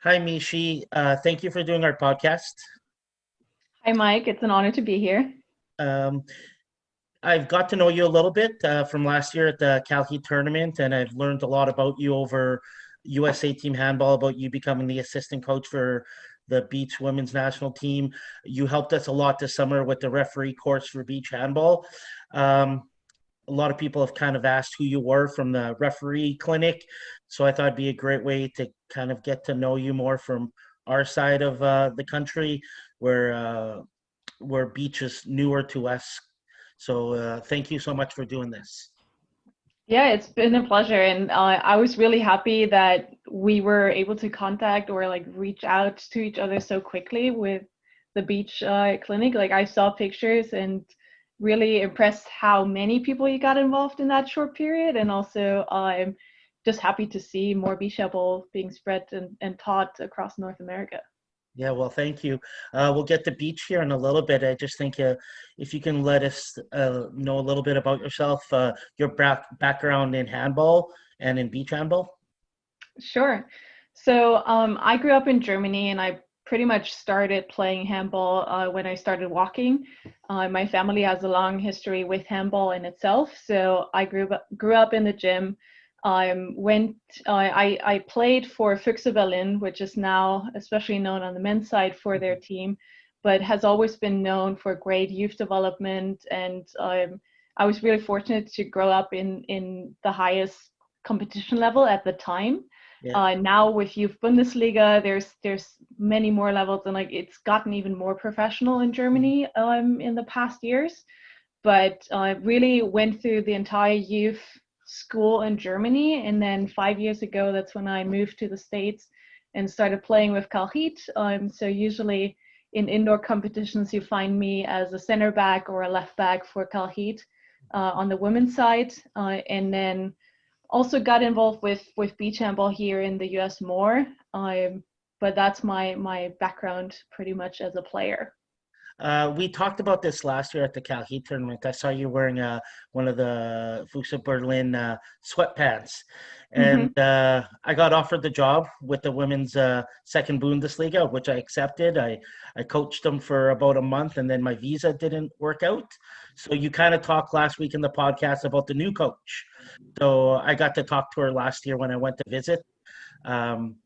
Hi, Michi. Thank you for doing our podcast. Hi, Mike. It's an honor to be here. Um, I've got to know you a little bit from last year at the Calheat tournament, and I've learned a lot about you over USA Team Handball, about you becoming the assistant coach for the Beach Women's National Team. You helped us a lot this summer with the referee course for Beach Handball. Um, a lot of people have kind of asked who you were from the referee clinic, so I thought it'd be a great way to kind of get to know you more from our side of the country, where where beach is newer to us. So thank you so much for doing this. Yeah, it's been a pleasure. And I was really happy that we were able to contact or like reach out to each other so quickly with the beach clinic. Like I saw pictures and really impressed how many people you got involved in that short period. And also I'm just happy to see more beach handball being spread and taught across North America. Yeah, well, thank you. We'll get to beach here in a little bit. I just think if you can let us know a little bit about yourself, your background in handball and in beach handball. Sure. So I grew up in Germany and I pretty much started playing handball when I started walking. My family has a long history with handball in itself. So I grew up in the gym. Went I played for Füchse Berlin, which is now especially known on the men's side for their Mhm. team, but has always been known for great youth development. And I was really fortunate to grow up in the highest competition level at the time. Yeah. Now with Youth Bundesliga, there's many more levels, and like it's gotten even more professional in Mhm. Germany in the past years. But I really went through the entire youth school in Germany, and then 5 years ago, that's when I moved to the States and started playing with Calheat. So usually in indoor competitions, you find me as a center back or a left back for Calheat on the women's side, and then also got involved with beach handball here in the US more. But that's my background pretty much as a player. We talked about this last year at the Calheat tournament. I saw you wearing one of the Fuchs Berlin sweatpants, and Hmm. I got offered the job with the women's second Bundesliga, which I accepted. I coached them for about a month, and then my visa didn't work out. So you kind of talked last week in the podcast about the new coach. So I got to talk to her last year when I went to visit. Um,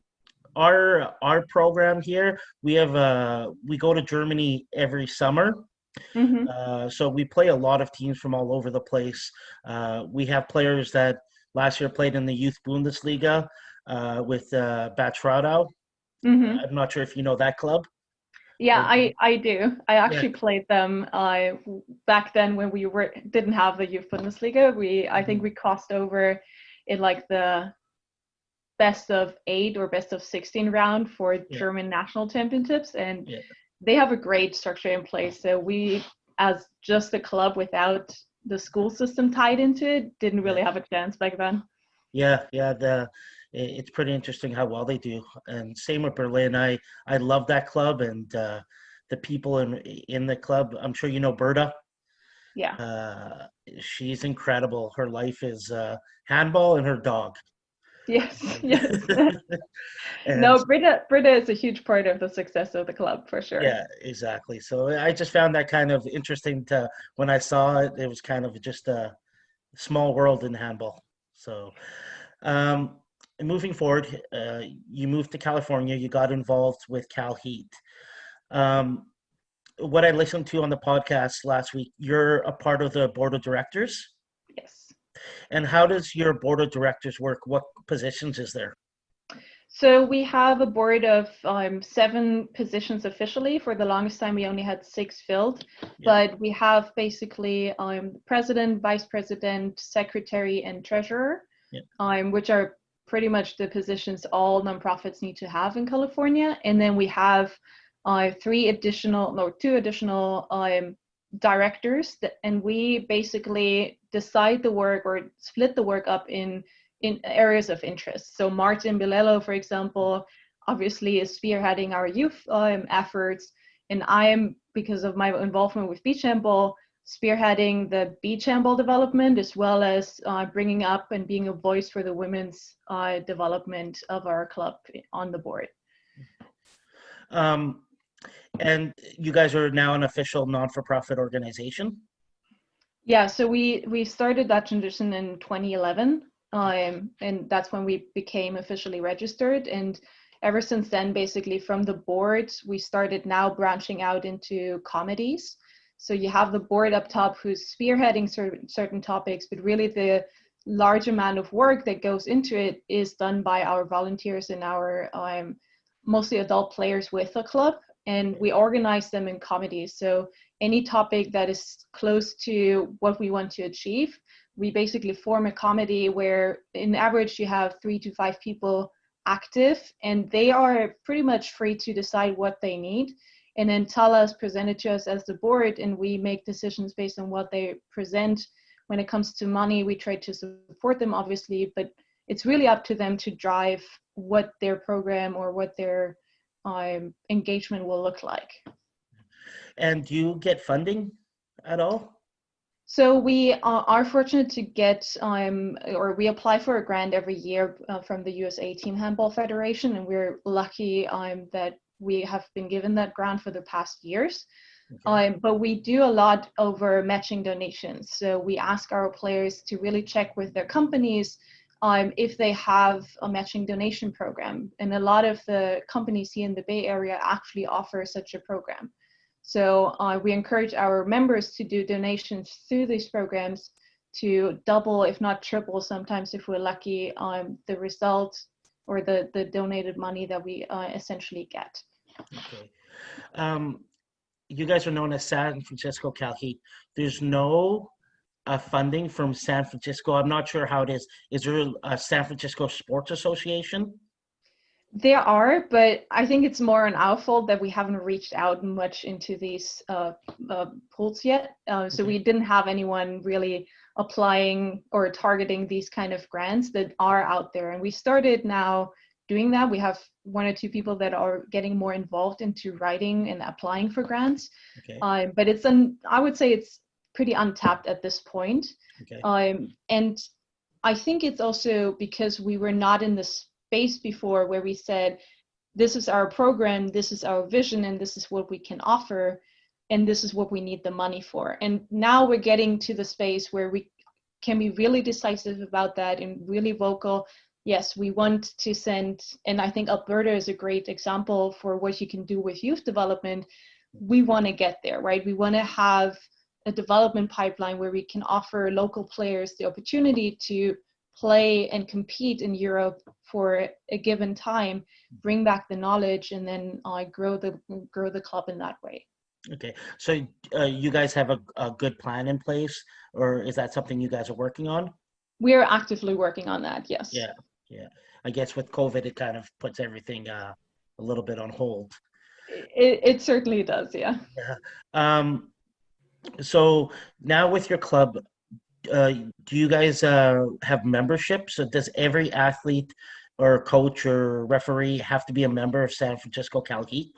our program here, we go to Germany every summer. Hmm. So we play a lot of teams from all over the place. We have players that last year played in the youth Bundesliga with Bad Schradau. Hmm. I'm not sure if you know that club. Yeah, Or, I do. I yeah. actually played them back then when we were didn't have the Youth Bundesliga. I think Mhm. we crossed over in like the best of 8 or best of 16 round for Yeah. German national championships, and Yeah. they have a great structure in place. So we, as just a club without the school system tied into it, didn't Yeah. really have a chance back then. Yeah. It's pretty interesting how well they do. And same with Berlin. I love that club and the people in the club. I'm sure you know Berta. Yeah. Uh, she's incredible. Her life is handball and her dog. Yes. Yes. And No, Britta is a huge part of the success of the club for sure. yeah, exactly. So I just found that kind of interesting to when I saw it. It was kind of just a small world in handball. So um, moving forward, you moved to California. You got involved with Cal Heat. Um, what I listened to on the podcast last week, you're a part of the board of directors. Yes. And how does your board of directors work? What positions is there? So we have a board of 7 positions officially. For the longest time, we only had 6 filled, Yeah, but we have basically president, vice president, secretary, and treasurer, yeah, which are pretty much the positions all nonprofits need to have in California. And then we have 2 additional directors, and we basically decide the work or split the work up in areas of interest. So Martin Bilello, for example, obviously is spearheading our youth efforts, and I am, because of my involvement with Beach Handball, spearheading the beach handball development, as well as bringing up and being a voice for the women's development of our club on the board. Um, and you guys are now an official non-for-profit organization? Yeah, so we started that transition in 2011, and that's when we became officially registered. And ever since then, basically from the board, we started now branching out into committees. So you have the board up top who's spearheading certain topics, but really the large amount of work that goes into it is done by our volunteers and our mostly adult players with the club, and we organize them in committees. So any topic that is close to what we want to achieve, we basically form a committee where in average you have 3 to 5 people active, and they are pretty much free to decide what they need and then present it to us as the board, and we make decisions based on what they present. When it comes to money, we try to support them, obviously, but it's really up to them to drive what their program or what their engagement will look like. And do you get funding at all? So we are fortunate to get, or we apply for a grant every year from the USA Team Handball Federation, and we're lucky that we have been given that grant for the past years. Okay. But we do a lot over matching donations. So we ask our players to really check with their companies if they have a matching donation program. And a lot of the companies here in the Bay Area actually offer such a program. So we encourage our members to do donations through these programs to double, if not triple, sometimes if we're lucky, the result or the donated money that we essentially get. Okay. Um, you guys are known as San Francisco Calheat. There's no funding from San Francisco. I'm not sure how it is. Is there a San Francisco Sports Association? There are, but I think it's more an our fault that we haven't reached out much into these pools yet. So Okay. we didn't have anyone really applying or targeting these kind of grants that are out there. And we started now doing that. We have 1 or 2 people that are getting more involved into writing and applying for grants. Okay. But I would say it's pretty untapped at this point. Okay. And I think it's also because we were not in the space before where we said, this is our program, this is our vision, and this is what we can offer, and this is what we need the money for. And now we're getting to the space where we can be really decisive about that and really vocal. Yes, we want to send, and I think Alberta is a great example for what you can do with youth development. We want to get there, right? We want to have a development pipeline where we can offer local players the opportunity to play and compete in Europe for a given time, bring back the knowledge, and then grow the club in that way. Okay. So you guys have a good plan in place, or is that something you guys are working on? We're actively working on that, yes. Yeah. Yeah. I guess with COVID, it kind of puts everything a little bit on hold. It certainly does, yeah. Yeah. So now with your club, uh, do you guys have memberships? So does every athlete or coach or referee have to be a member of San Francisco Calheat?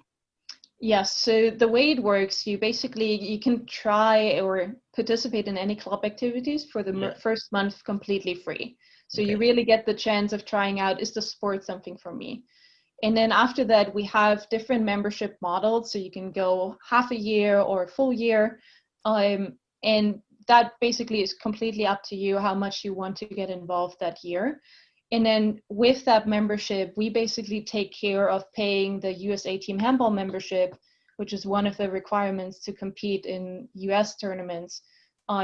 Yes, so the way it works, you can try or participate in any club activities for the Yeah. first month completely free. So you Okay. really get the chance of trying out, is the sport something for me? And then after that, we have different membership models. So you can go half a year or a full year. And that basically is completely up to you how much you want to get involved that year. And then with that membership, we basically take care of paying the USA Team Handball membership, which is one of the requirements to compete in US tournaments.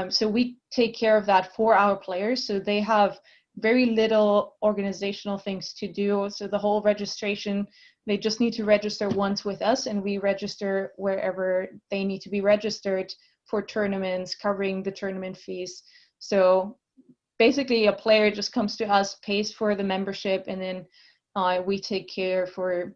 So we take care of that for our players. So they have very little organizational things to do. So the whole registration, they just need to register once with us, and we register wherever they need to be registered for tournaments, covering the tournament fees. So basically a player just comes to us, pays for the membership, and then we take care for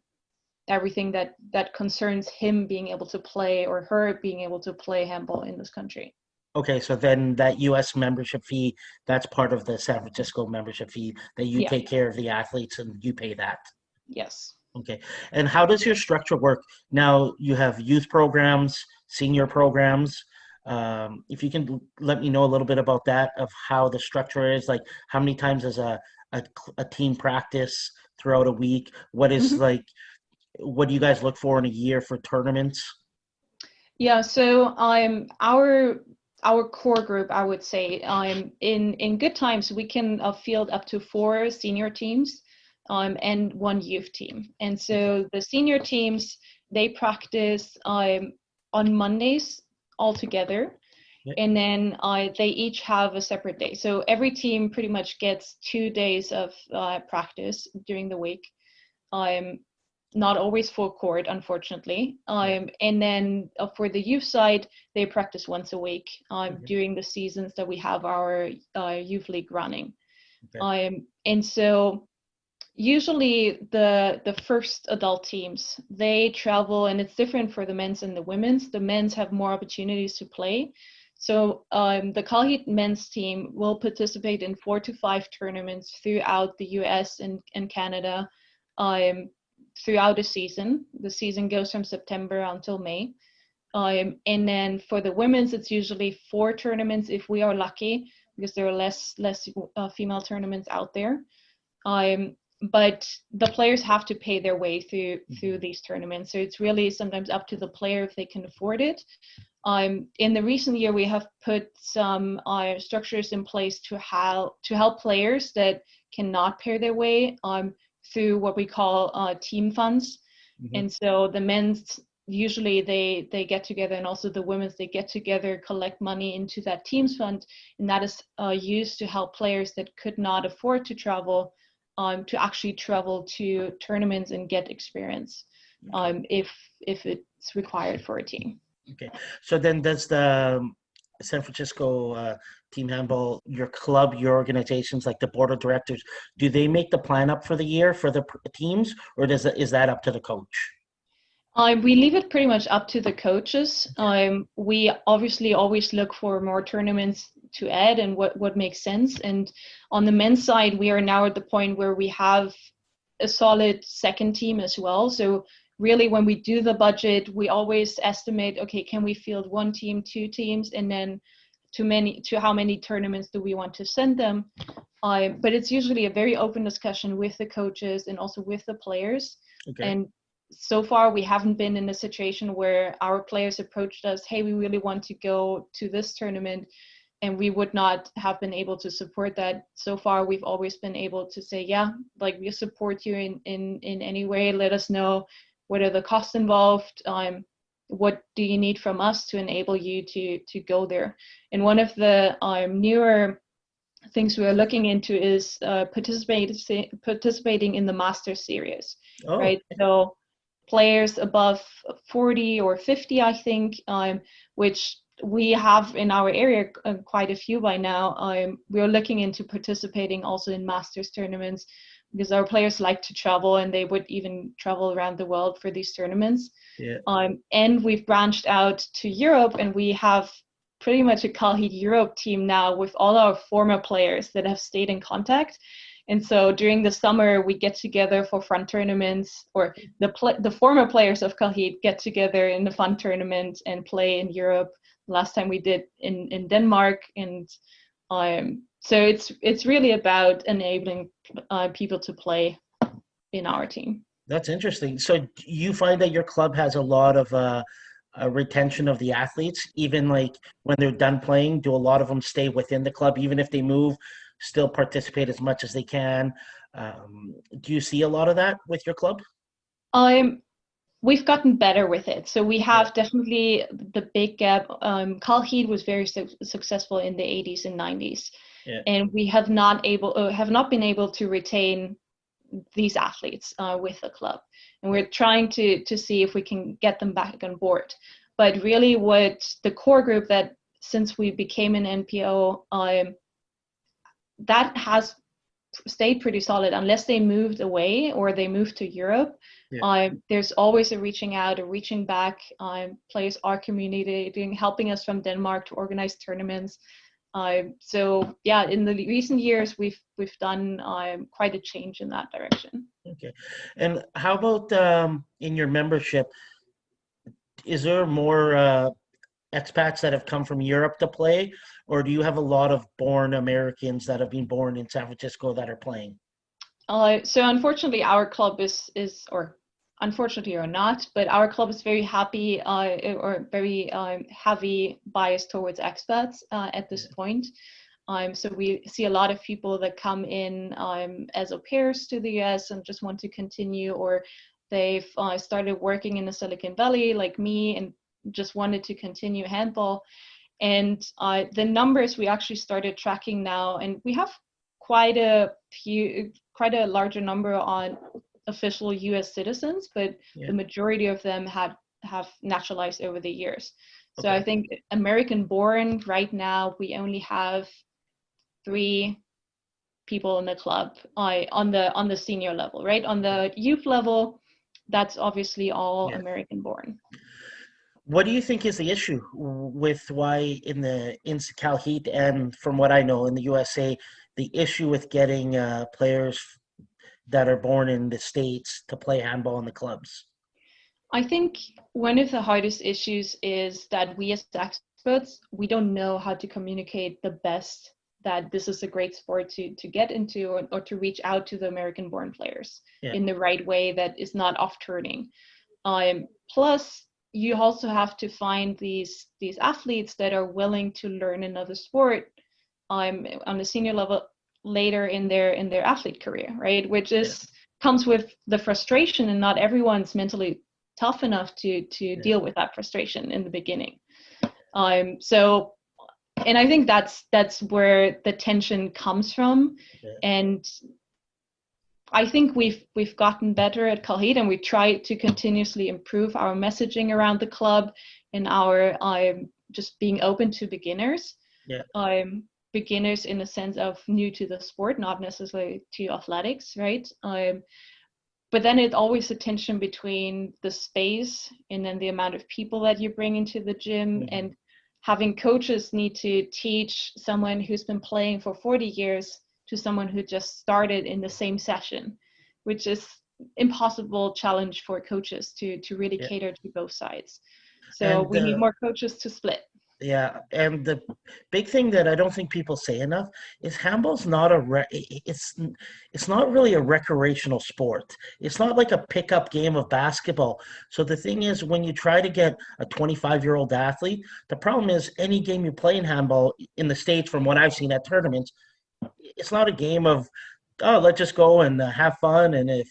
everything that concerns him being able to play or her being able to play handball in this country. Okay, so then that US membership fee, that's part of the San Francisco membership fee that you Yeah, take care of the athletes and you pay that. yes. Okay. And how does your structure work? Now you have youth programs, senior programs. If you can let me know a little bit about that, of how the structure is, like how many times is a team practice throughout a week? What is Mhm. like what do you guys look for in a year for tournaments? Yeah, so our core group, I would say, in good times we can field up to 4 senior teams, and 1 youth team. And Okay. so the senior teams, they practice on Mondays all together, Yeah. and then they each have a separate day. So every team pretty much gets 2 days of practice during the week. Um, Not always full court, unfortunately. Yeah. And then for the youth side, they practice once a week Okay. during the seasons that we have our youth league running. Okay. And so usually the first adult teams, they travel, and it's different for the men's and the women's. The men's have more opportunities to play. So the Calheat men's team will participate in 4 to 5 tournaments throughout the US and Canada, um, throughout the season. The season goes from September until May. And then for the women's, it's usually 4 tournaments if we are lucky, because there are less female tournaments out there. Um, but the players have to pay their way through these tournaments. So it's really sometimes up to the player if they can afford it. In the recent year, we have put some structures in place to help players that cannot pay their way through what we call team funds. Hmm. And so the men's, usually they get together, and also the women's, they get together, collect money into that teams fund, and that is used to help players that could not afford to travel, to actually travel to tournaments and get experience, Okay. if it's required for a team. Okay. So then does the San Francisco team handball, your club, your organizations, like the board of directors, do they make the plan up for the year for the teams, or is that up to the coach? We leave it pretty much up to the coaches. Okay. We obviously always look for more tournaments to add and what makes sense. And on the men's side, we are now at the point where we have a solid second team as well. So really, when we do the budget, we always estimate, okay, can we field 1 team, 2 teams, and then to how many tournaments do we want to send them? But it's usually a very open discussion with the coaches and also with the players. Okay. And so far, we haven't been in a situation where our players approached us, hey, we really want to go to this tournament, and we would not have been able to support that. So far, we've always been able to say, yeah, like, we support you in any way. Let us know what are the costs involved. What do you need from us to enable you to go there? And one of the newer things we are looking into is participating in the Master Series, Oh, right? So players above 40 or 50, I think, which we have in our area quite a few by now. We are looking into participating also in Masters tournaments, because our players like to travel, and they would even travel around the world for these tournaments. yeah. And we've branched out to Europe, and we have pretty much a Calheat Europe team now with all our former players that have stayed in contact. And so during the summer, we get together for fun tournaments, or the former players of Calheat get together in the fun tournament and play in Europe. Last time we did in Denmark. And so it's really about enabling people to play in our team. That's interesting. So you find that your club has a lot of retention of the athletes, even like when they're done playing, do a lot of them stay within the club, even if they move, still participate as much as they can? Do you see a lot of that with your club? Um, we've gotten better with it. So we Yeah. have definitely the big gap. Calheat was very successful in the 80s and 90s, Yeah. and we have not been able to retain these athletes with the club, and Yeah. we're trying to see if we can get them back on board. But really, what the core group, that since we became an NPO, that has stayed pretty solid unless they moved away or they moved to Europe. Yeah. There's always a reaching out, a reaching back. Players are communicating, helping us from Denmark to organize tournaments. So yeah, in the recent years, we've done quite a change in that direction. Okay. And how about in your membership? Is there more expats that have come from Europe to play, or do you have a lot of born Americans that have been born in San Francisco that are playing? So unfortunately, our club is, or unfortunately or not, but our club is very happy or very heavy bias towards expats at this point. So we see a lot of people that come in as au pairs to the US and just want to continue, or they've started working in the Silicon Valley like me and just wanted to continue handball. And the numbers we actually started tracking now, and we have quite a larger number on official US citizens, but the majority of them have naturalized over the years. So I think American born right now, we only have 3 people in the club on the senior level, right? On the youth level, that's obviously all American born. What do you think is the issue with why in Calheat, and from what I know in the USA, the issue with getting players that are born in the States to play handball in the clubs? I think one of the hardest issues is that we as experts, we don't know how to communicate the best that this is a great sport to get into, or to reach out to the American born players in the right way that is not off-turning. Plus, you also have to find these athletes that are willing to learn another sport on the senior level later in their athlete career, right? Which comes with the frustration, and not everyone's mentally tough enough to deal with that frustration in the beginning. So, and I think that's where the tension comes from. And I think we've gotten better at Calheat, and we try to continuously improve our messaging around the club and our just being open to beginners. Beginners in the sense of new to the sport, not necessarily to athletics, right? But then it's always a tension between the space and then the amount of people that you bring into the gym, and having coaches need to teach someone who's been playing for 40 years to someone who just started in the same session, which is impossible challenge for coaches to really cater to both sides. So we need more coaches to split. Yeah, and the big thing that I don't think people say enough is handball's not it's not really a recreational sport. It's not like a pickup game of basketball. So the thing is, when you try to get a 25-year-old athlete, the problem is any game you play in handball in the States, from what I've seen at tournaments, it's not a game of, oh, let's just go and have fun. And if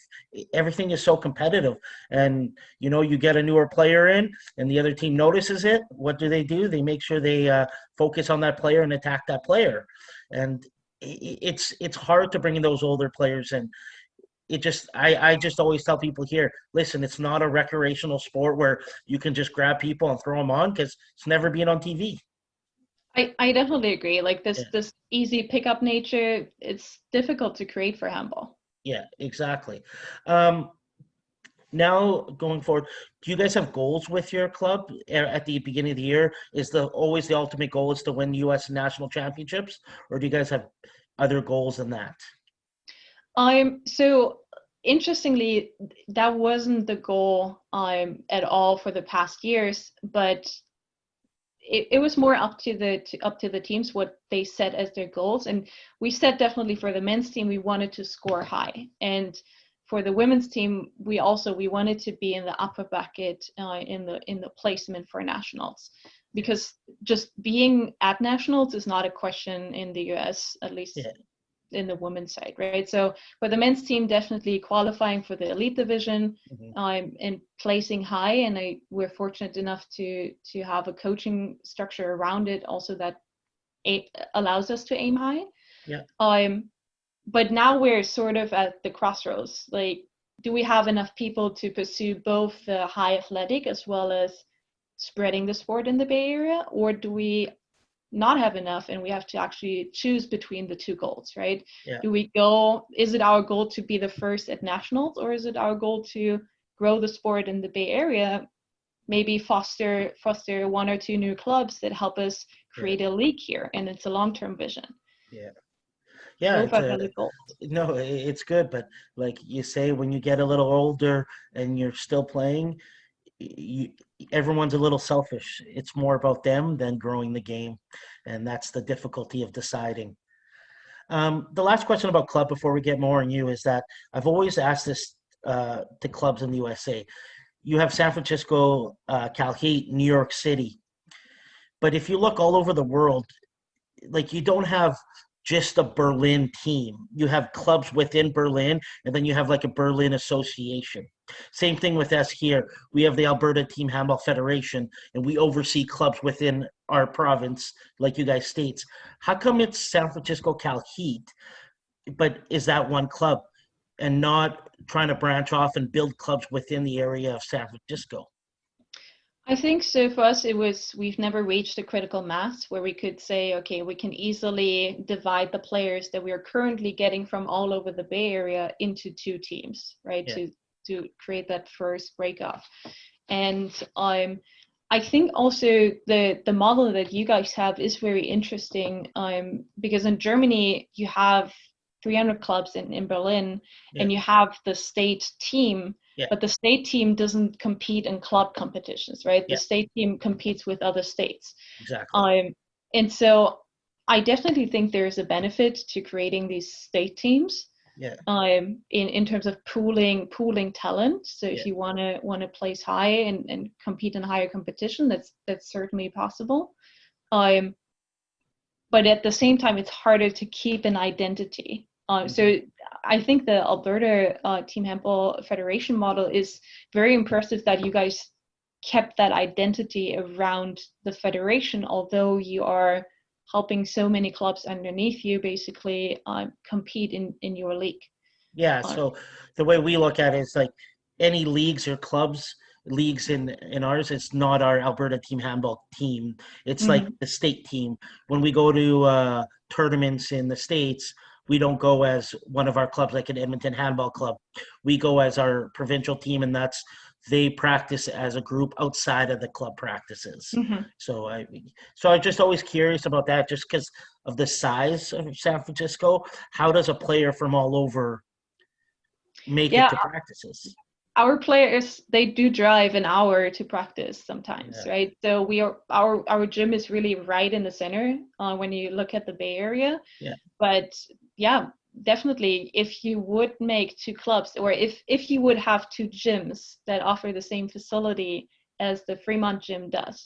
everything is so competitive, and you get a newer player in, and the other team notices it, what do? They make sure they focus on that player and attack that player. And it's hard to bring in those older players. And I just always tell people here, listen, it's not a recreational sport where you can just grab people and throw them on, because it's never been on TV. I definitely agree. Like this easy pickup nature, it's difficult to create for handball. Yeah, exactly. Now going forward, do you guys have goals with your club at the beginning of the year? Is always the ultimate goal is to win U.S. national championships, or do you guys have other goals than that? So interestingly, that wasn't the goal at all for the past years, but it was more up to the teams what they set as their goals. And we said definitely for the men's team we wanted to score high, and for the women's team we wanted to be in the upper bracket in the placement for nationals, because just being at nationals is not a question in the US, at least in the women's side, right? So for the men's team, definitely qualifying for the elite division and placing high, and we're fortunate enough to have a coaching structure around it also that allows us to aim high. But now we're sort of at the crossroads. Like, do we have enough people to pursue both the high athletic as well as spreading the sport in the Bay Area, or do we not have enough and we have to actually choose between the two goals, right? Is it our goal to be the first at nationals, or is it our goal to grow the sport in the Bay Area, maybe foster 1 or 2 new clubs that help us create a league here? And it's a long-term vision. No, it's good, but like you say, when you get a little older and you're still playing, everyone's a little selfish. It's more about them than growing the game, and that's the difficulty of deciding. The last question about club before we get more on you is that I've always asked this to clubs in the USA. You have San Francisco, Calheat, New York City. But if you look all over the world, like you don't have just a Berlin team. You have clubs within Berlin, and then you have like a Berlin association. Same thing with us here. We have the Alberta Team Handball Federation, and we oversee clubs within our province, like you guys states. How come it's San Francisco Calheat, but is that one club, and not trying to branch off and build clubs within the area of San Francisco? I think so. For us, we've never reached a critical mass where we could say, okay, we can easily divide the players that we are currently getting from all over the Bay Area into two teams, right? Yeah. To create that first break off. And I think also the model that you guys have is very interesting, because in Germany you have 300 clubs in Berlin, Yeah. and you have the state team. Yeah. But the state team doesn't compete in club competitions, right? Yeah. The state team competes with other states. Exactly. And so I definitely think there's a benefit to creating these state teams. Yeah. In terms of pooling talent. So if Yeah. you want to place high and compete in higher competition, that's certainly possible. But at the same time, it's harder to keep an identity. So I think the Alberta Team Handball Federation model is very impressive, that you guys kept that identity around the federation, although you are helping so many clubs underneath you basically compete in your league. Yeah, so the way we look at it is like any leagues or leagues in ours, it's not our Alberta Team Handball team. It's like the state team. When we go to tournaments in the States, we don't go as one of our clubs like an Edmonton Handball Club. We go as our provincial team, and they practice as a group outside of the club practices. So I'm just always curious about that, just because of the size of San Francisco. How does a player from all over make it to practices? Our players, they do drive an hour to practice sometimes, right? So our gym is really right in the center when you look at the Bay Area. Yeah. But yeah, definitely, if you would make two clubs, or if you would have two gyms that offer the same facility as the Fremont gym does,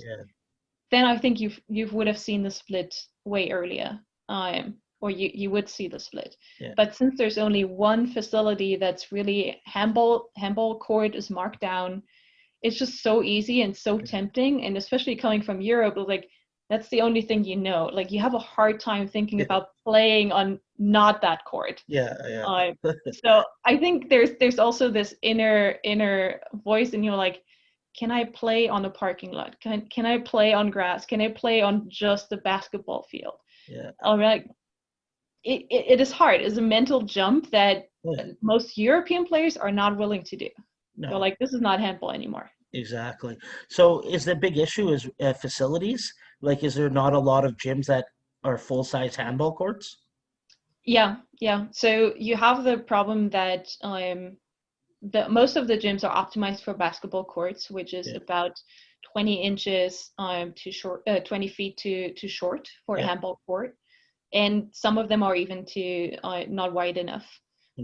then I think you would have seen the split way earlier. Or you would see the split. But since there's only one facility that's really handball court is marked down, it's just so easy and so tempting. And especially coming from Europe, like that's the only thing like you have a hard time thinking about playing on not that court. So I think there's also this inner voice, and you're like, can I play on a parking lot? Can I play on grass? Can I play on just the basketball field? All right. It is hard. It's a mental jump that most European players are not willing to do. No. They're like, this is not handball anymore. Exactly. So is the big issue is facilities? Like, is there not a lot of gyms that are full-size handball courts? Yeah. So you have the problem that most of the gyms are optimized for basketball courts, which is about 20 inches to short, 20 feet to short for a handball court. And some of them are even not wide enough.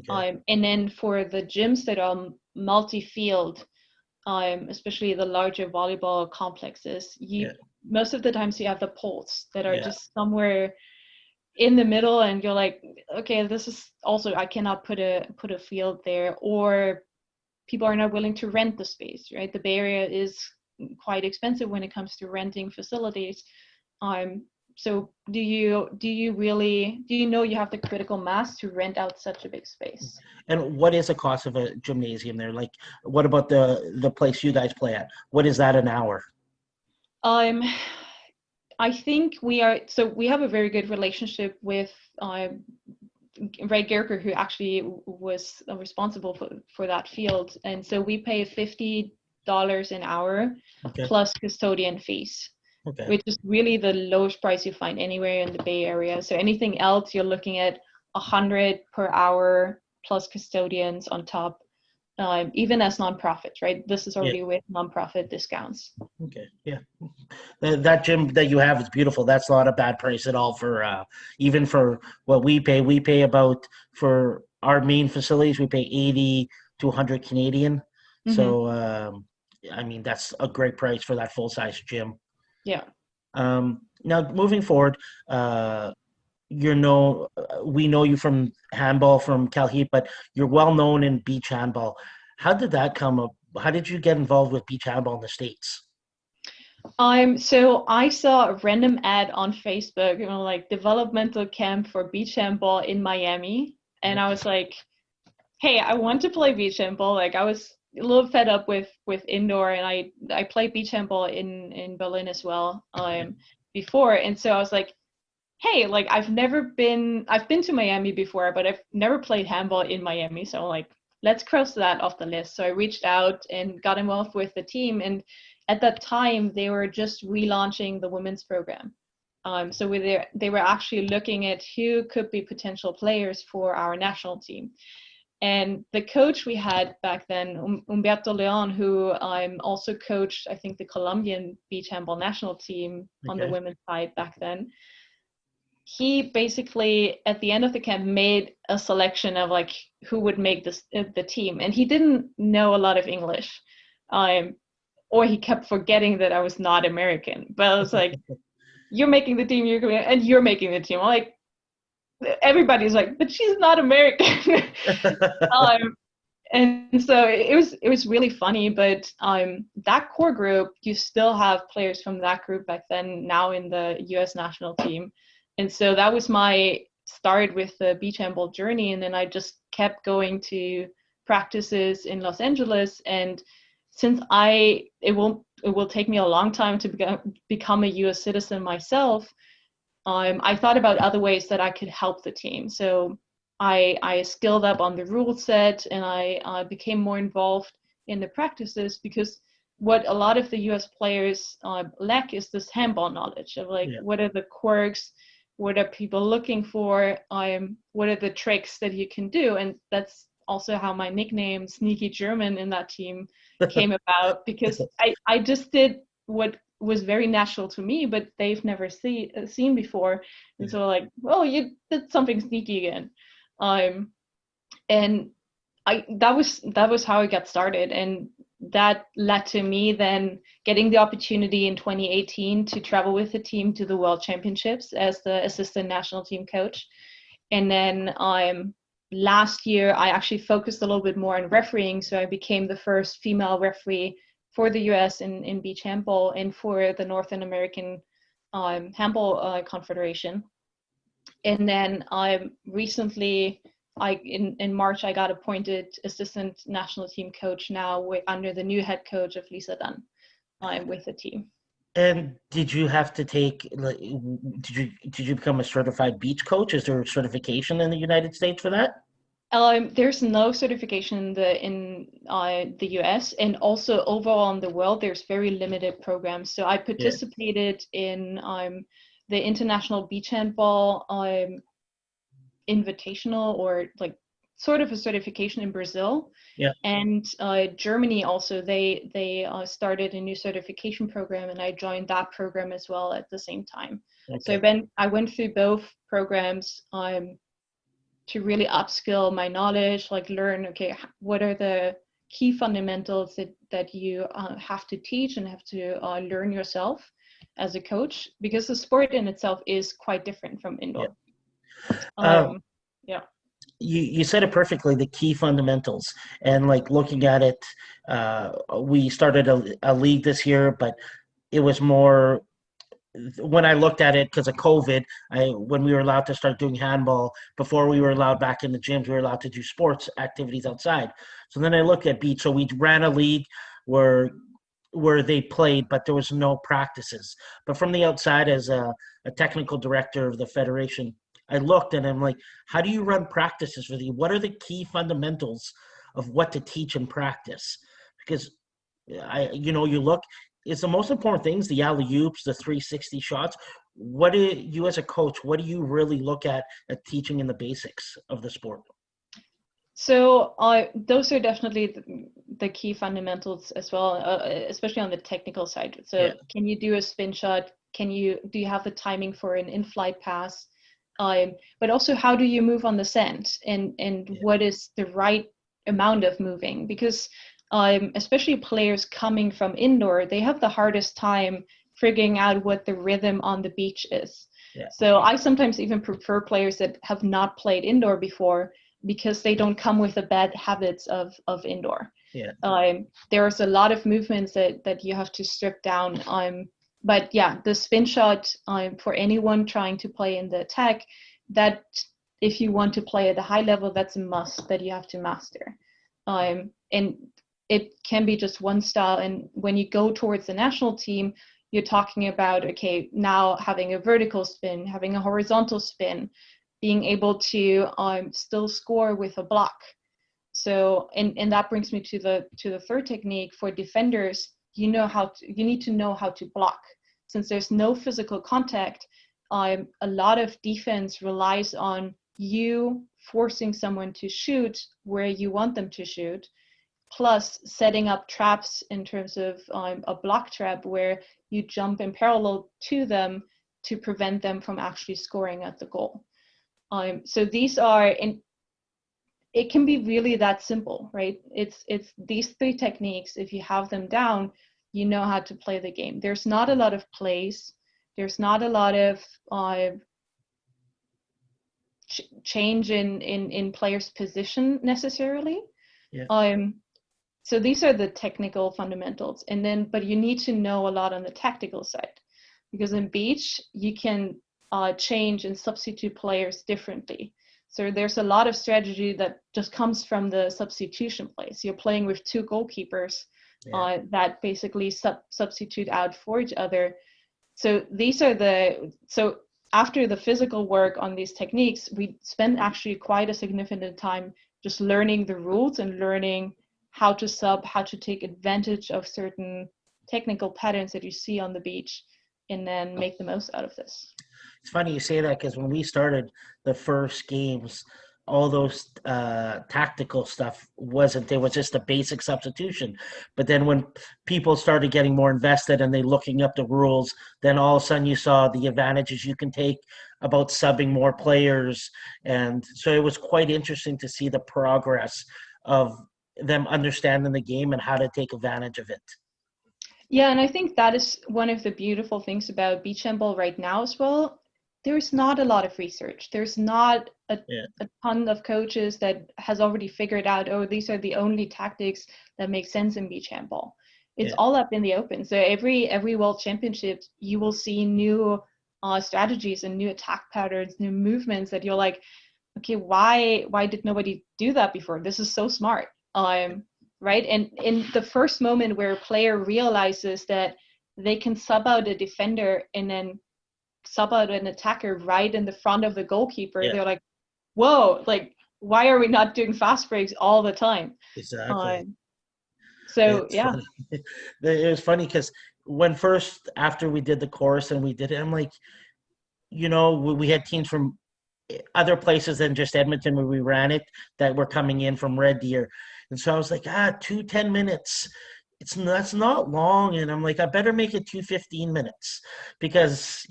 And then for the gyms that are multi-field, especially the larger volleyball complexes, most of the times you have the poles that are just somewhere in the middle, and you're like, okay, this is also, I cannot put a field there, or people are not willing to rent the space, right? The Bay Area is quite expensive when it comes to renting facilities. So do you know you have the critical mass to rent out such a big space? And what is the cost of a gymnasium there? Like, what about the place you guys play at? What is that an hour? I think we have a very good relationship with Ray Gerker, who actually was responsible for that field. And so we pay $50 an hour plus custodian fees. Which is really the lowest price you find anywhere in the Bay Area. So anything else, you're looking at $100 per hour plus custodians on top, even as nonprofits, right? This is already with nonprofit discounts. That gym that you have is beautiful. That's not a bad price at all for even for what we pay. We pay about, for our main facilities, we pay $80 200 Canadian. Hmm. So, I mean, that's a great price for that full-size gym. Yeah. Now, moving forward, we know you from handball from Calheat, but you're well known in beach handball. How did that come up? How did you get involved with beach handball in the States? So I saw a random ad on Facebook, like developmental camp for beach handball in Miami. And Yeah. I was like, hey, I want to play beach handball. Like I was a little fed up with indoor, and I played beach handball in Berlin as well, before. And so I was like, hey, like I've been to Miami before, but I've never played handball in Miami. So like, let's cross that off the list. So I reached out and got involved with the team. And at that time, they were just relaunching the women's program. So they were actually looking at who could be potential players for our national team. And the coach we had back then, Humberto Leon, who also coached, I think, the Colombian beach handball national team on the Okay. women's side back then, he basically at the end of the camp made a selection of like who would make this the team, and he didn't know a lot of English, um, or he kept forgetting that I was not American. But I was like, "You're making the team, and you're making the team." I'm like, everybody's like, "But she's not American." um, and so it was really funny. But that core group, you still have players from that group back then now in the U.S. national team. And so that was my start with the beach handball journey. And then I just kept going to practices in Los Angeles. And since it will take me a long time to become a U.S. citizen myself, I thought about other ways that I could help the team. So I skilled up on the rule set, and I became more involved in the practices, because what a lot of the US players lack is this handball knowledge of like, Yeah. what are the quirks, what are people looking for, what are the tricks that you can do. And that's also how my nickname Sneaky German in that team came about, because I just did what was very natural to me, but they've never seen before. And Yeah. so like, oh, you did something sneaky again. Um, and that was how I got started. And that led to me then getting the opportunity in 2018 to travel with the team to the World Championships as the assistant national team coach. And then last year, I actually focused a little bit more on refereeing. So I became the first female referee for the US in beach handball and for the Northern American Handball Confederation. And then recently, in March, I got appointed assistant national team coach now under the new head coach of Lisa Dunn with the team. And did you have to take, like, did you become a certified beach coach? Is there a certification in the United States for that? There's no certification in the US, and also overall in the world, there's very limited programs. So I Yeah. participated in the International Beach Handball Invitational, or like sort of a certification in Brazil, Yeah. and Germany also. They started a new certification program, and I joined that program as well at the same time. So Okay. I went through both programs. To really upskill my knowledge, like learn, okay, what are the key fundamentals that you have to teach and have to learn yourself as a coach, because the sport in itself is quite different from Yeah. indoor. Um, Yeah. you said it perfectly, the key fundamentals. And like looking at it, we started a league this year, but it was more when I looked at it because of COVID. When we were allowed to start doing handball, before we were allowed back in the gyms, we were allowed to do sports activities outside. So then I looked at beach. So we ran a league where they played, but there was no practices. But from the outside, as a technical director of the federation, I looked and I'm like, how do you run practices for the? What are the key fundamentals of what to teach in practice? Because you look, it's the most important things, the alley oops, the 360 shots. What do you, as a coach, what do you really look at teaching in the basics of the sport? So those are definitely the key fundamentals as well, especially on the technical side. Yeah, So can you do a spin shot? Do you have the timing for an in-flight pass? But also, how do you move on the sand? And yeah, what is the right amount of moving, because especially players coming from indoor, they have the hardest time figuring out what the rhythm on the beach is. Yeah. So I sometimes even prefer players that have not played indoor before, because they don't come with the bad habits of indoor. Yeah. There's a lot of movements that you have to strip down. But yeah, the spin shot, for anyone trying to play in the attack, that if you want to play at a high level, that's a must that you have to master. And it can be just one style. And when you go towards the national team, you're talking about, okay, now having a vertical spin, having a horizontal spin, being able to still score with a block. So, and that brings me to the third technique. For defenders, you need to know how to block. Since there's no physical contact, a lot of defense relies on you forcing someone to shoot where you want them to shoot, plus setting up traps in terms of a block trap where you jump in parallel to them to prevent them from actually scoring at the goal. So these are, it can be really that simple, right? It's these three techniques. If you have them down, you know how to play the game. There's not a lot of plays. There's not a lot of change in players' position necessarily. Yeah. So these are the technical fundamentals, and then, but you need to know a lot on the tactical side, because in beach you can change and substitute players differently. So there's a lot of strategy that just comes from the substitution plays. You're playing with two goalkeepers that basically substitute out for each other. So these are so after the physical work on these techniques, we spend actually quite a significant time just learning the rules and learning how to sub, how to take advantage of certain technical patterns that you see on the beach, and then make the most out of this. It's funny you say that, because when we started the first games, all those tactical stuff wasn't. It was just a basic substitution. But then when people started getting more invested and they looking up the rules, then all of a sudden you saw the advantages you can take about subbing more players. And so it was quite interesting to see the progress of them understanding the game and how to take advantage of it. Yeah, and I think that is one of the beautiful things about beach handball right now as well. There's not a lot of research. There's not a ton of coaches that has already figured out, oh, these are the only tactics that make sense in beach handball. It's all up in the open. So every world championship, you will see new strategies and new attack patterns, new movements that you're like, okay, why did nobody do that before? This is so smart. Right? And in the first moment where a player realizes that they can sub out a defender and then sub out an attacker right in the front of the goalkeeper, they're like, whoa, like, why are we not doing fast breaks all the time? Exactly. So It's funny. It was funny because after we did the course and we did it, I'm like, we had teams from other places than just Edmonton where we ran it that were coming in from Red Deer. And so I was like, 10 minutes. That's not long. And I'm like, I better make it 2 15 minutes, because,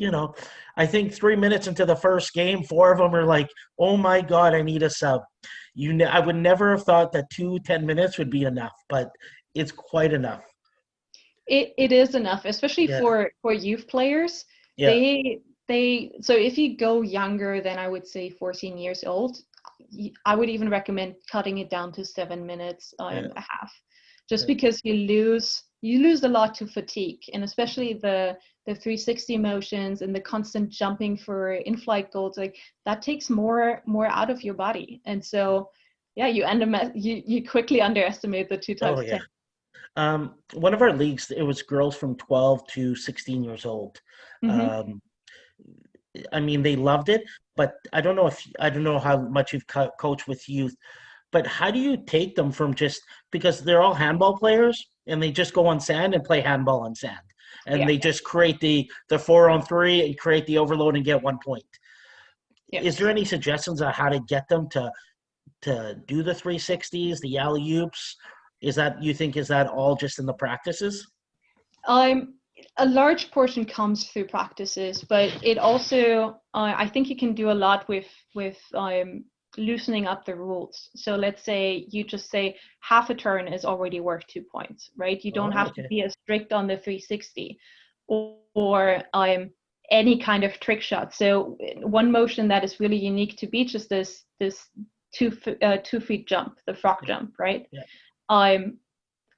I think 3 minutes into the first game, 4 of them are like, oh my God, I need a sub. I would never have thought that 10 minutes would be enough, but it's quite enough. It is enough, especially for youth players. Yeah. So if you go younger than, I would say, 14 years old, I would even recommend cutting it down to 7 minutes and a half, just because you lose a lot to fatigue, and especially the 360 motions and the constant jumping for in-flight goals, like that takes more out of your body. And so you quickly underestimate the 2 times 10. One of our leagues, it was girls from 12 to 16 years old. Mm-hmm. I mean, they loved it, but I don't know how much you've coached with youth, but how do you take them from because they're all handball players and they just go on sand and play handball on sand, and they just create the 4-on-3 and create the overload and get 1 point. Yes. Is there any suggestions on how to get them to do the 360s, the alley-oops? Is that all just in the practices? A large portion comes through practices, but it also, I think you can do a lot with loosening up the rules. So let's say you just say half a turn is already worth 2 points, right? You don't Oh, have to okay. be as strict on the 360 or any kind of trick shot. So one motion that is really unique to beach is this 2 feet jump, the frog Yeah. jump, right? Yeah.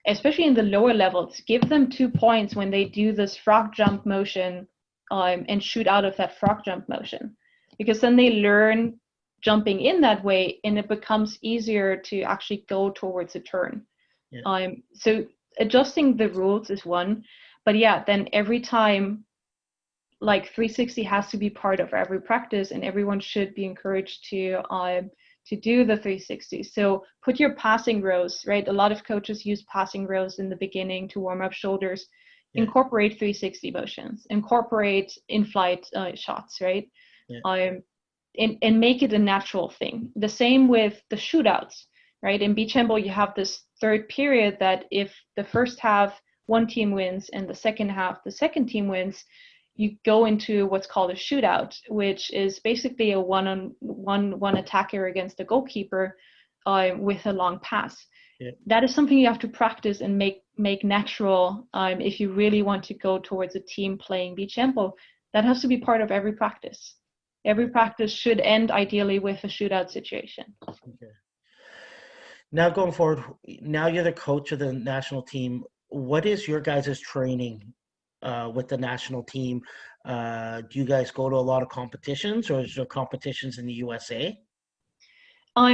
Especially in the lower levels, give them 2 points when they do this frog jump motion and shoot out of that frog jump motion, because then they learn jumping in that way and it becomes easier to actually go towards a turn. Yeah. So adjusting the rules is one, but yeah, then every time, like 360 has to be part of every practice, and everyone should be encouraged to do the 360. So put your passing rows, right? A lot of coaches use passing rows in the beginning to warm up shoulders. Yeah. Incorporate 360 motions, incorporate in-flight shots, right? Yeah. And make it a natural thing. The same with the shootouts, right? In beach handball, you have this third period that if the first half one team wins and the second half the second team wins, you go into what's called a shootout, which is basically a one attacker against the goalkeeper with a long pass. Yeah. That is something you have to practice and make natural if you really want to go towards a team playing beach handball. That has to be part of every practice. Every practice should end ideally with a shootout situation. Okay. Now going forward, now you're the coach of the national team. What is your guys' training with the national team? Do you guys go to a lot of competitions, or is there competitions in the USA?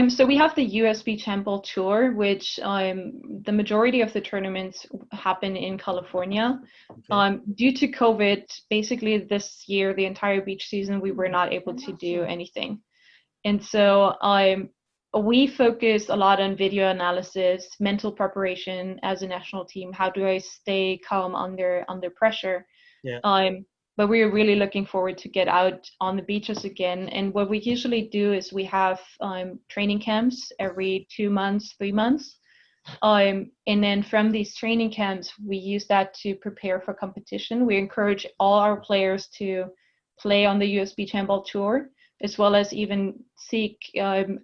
So we have the US Beach Handball Tour, which the majority of the tournaments happen in California. Okay. Due to COVID, basically this year, the entire beach season, we were not able to do anything. And so we focus a lot on video analysis, mental preparation as a national team. How do I stay calm under pressure? Yeah. But we're really looking forward to get out on the beaches again. And what we usually do is we have training camps every 2 months, 3 months. And then from these training camps, we use that to prepare for competition. We encourage all our players to play on the US Beach Handball Tour, as well as even seek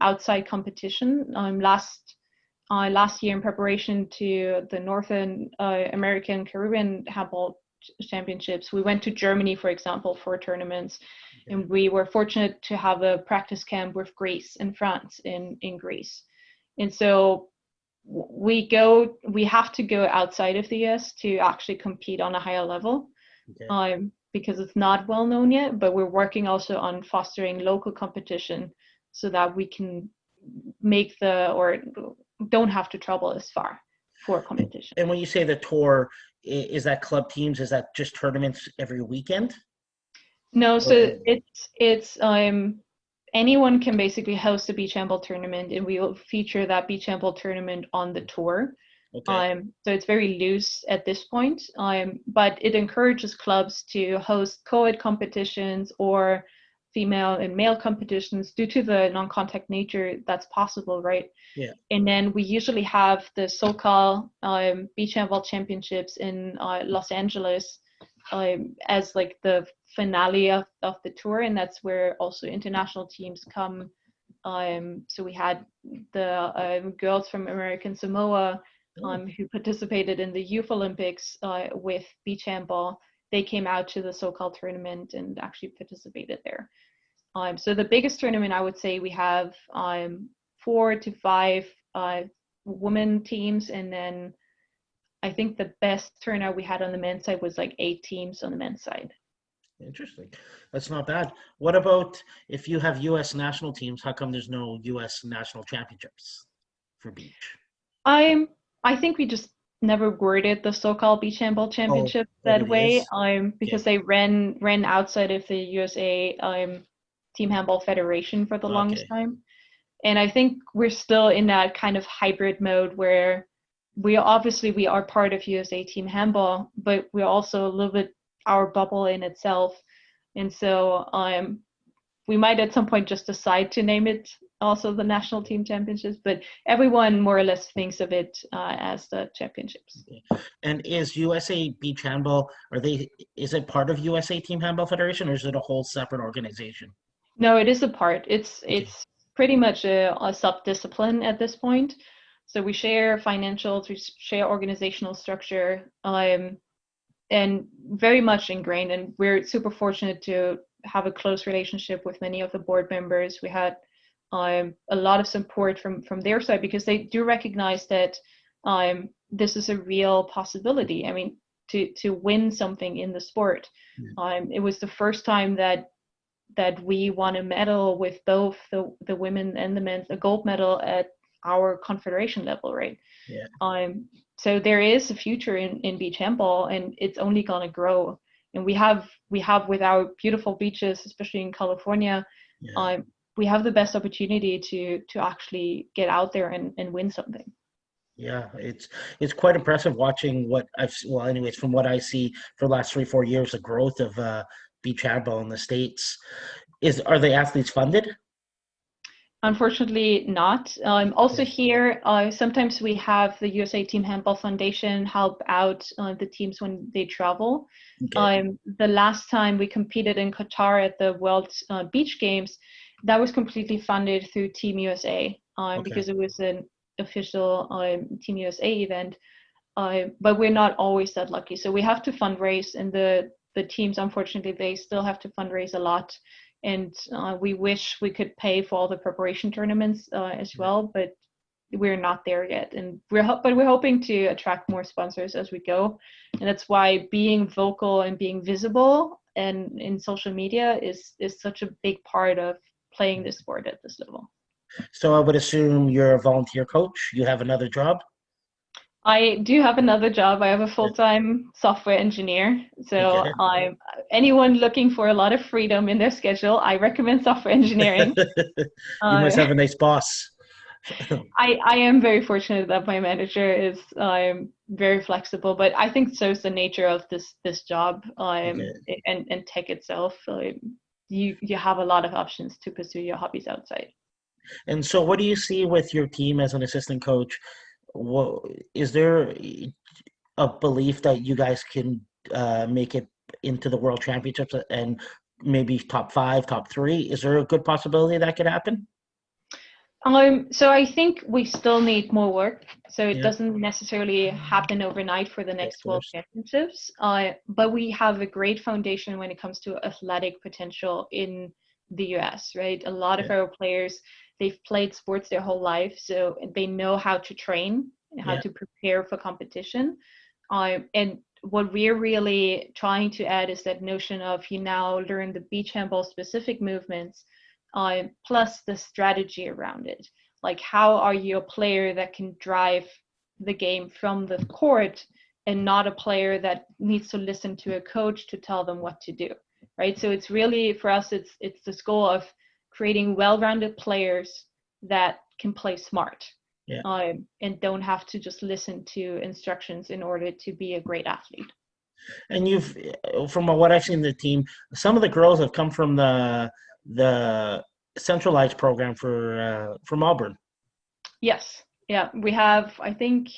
outside competition. Last year, in preparation to the Northern American Caribbean Handball Championships, we went to Germany, for example, for tournaments, Okay. and we were fortunate to have a practice camp with Greece and France in Greece. And so we have to go outside of the US to actually compete on a higher level. Okay. Because it's not well known yet, but we're working also on fostering local competition so that we can or don't have to travel as far for competition. And when you say the tour, is that club teams? Is that just tournaments every weekend? No, Or so it's anyone can basically host a beach handball tournament, and we will feature that beach handball tournament on the tour. okay. So it's very loose at this point, but it encourages clubs to host co-ed competitions or female and male competitions due to the non-contact nature that's possible, right? Yeah. And then we usually have the SoCal Beach Handball Championships in Los Angeles as like the finale of the tour, and that's where also international teams come. So we had the girls from American Samoa who participated in the Youth Olympics with beach handball. They came out to the SoCal tournament and actually participated there. So the biggest tournament, I would say, we have 4 to 5 women teams, and then I think the best turnout we had on the men's side was like 8 teams on the men's side. Interesting. That's not bad. What about if you have U.S. national teams? How come there's no U.S. national championships for beach? I think we just never worded the SoCal Beach Handball Oh, Championship that that it way. is? Because Okay. they ran outside of the USA Team Handball Federation for the longest Okay. time. And I think we're still in that kind of hybrid mode where we are part of USA Team Handball, but we're also a little bit our bubble in itself. And so we might at some point just decide to name it also the National Team Championships, but everyone more or less thinks of it as the championships. Okay. And is USA Beach Handball, is it part of USA Team Handball Federation, or is it a whole separate organization? No, it is a part. It's Okay. pretty much a sub-discipline at this point. So we share financials, we share organizational structure, and very much ingrained. And we're super fortunate to have a close relationship with many of the board members. We had a lot of support from their side because they do recognize that this is a real possibility. I mean, to win something in the sport. It was the first time that we won a medal with both the women and the men, a gold medal at our confederation level, right? Yeah. So there is a future in beach handball, and it's only gonna grow. And we have with our beautiful beaches, especially in California, Yeah. we have the best opportunity to actually get out there and win something. Yeah, it's quite impressive watching anyways, from what I see for the last 3-4 years, the growth of beach handball in the States. Are the athletes funded? Unfortunately not. Also here, sometimes we have the USA Team Handball Foundation help out the teams when they travel. Okay. The last time we competed in Qatar at the World Beach Games, that was completely funded through Team USA because it was an official Team USA event. But we're not always that lucky. So we have to fundraise, and the teams, unfortunately, they still have to fundraise a lot. And we wish we could pay for all the preparation tournaments as well, but we're not there yet. And we're hoping to attract more sponsors as we go. And that's why being vocal and being visible and in social media is such a big part of playing this sport at this level. So I would assume you're a volunteer coach. You have another job? I do have another job. I have a full-time software engineer. So Okay. anyone looking for a lot of freedom in their schedule, I recommend software engineering. You must Uh, have a nice boss. I am very fortunate that my manager is very flexible, but I think so is the nature of this job Okay. and tech itself. You have a lot of options to pursue your hobbies outside. And so what do you see with your team as an assistant coach? What is there a belief that you guys can make it into the world championships and maybe top 5, top 3? Is there a good possibility that could happen? So I think we still need more work. So it Yeah, doesn't necessarily happen overnight for the of next World course. Championships. But we have a great foundation when it comes to athletic potential in the US, right? A lot of Yeah, our players, they've played sports their whole life, so they know how to train and how yeah, to prepare for competition. And what we're really trying to add is that notion of you now learn the beach handball specific movements plus the strategy around it. Like, how are you a player that can drive the game from the court and not a player that needs to listen to a coach to tell them what to do, right? So it's really, for us, it's this goal of creating well-rounded players that can play smart yeah. and don't have to just listen to instructions in order to be a great athlete. And from what I've seen, the team, some of the girls have come from the centralized program from Auburn. Yes, yeah, we have, I think,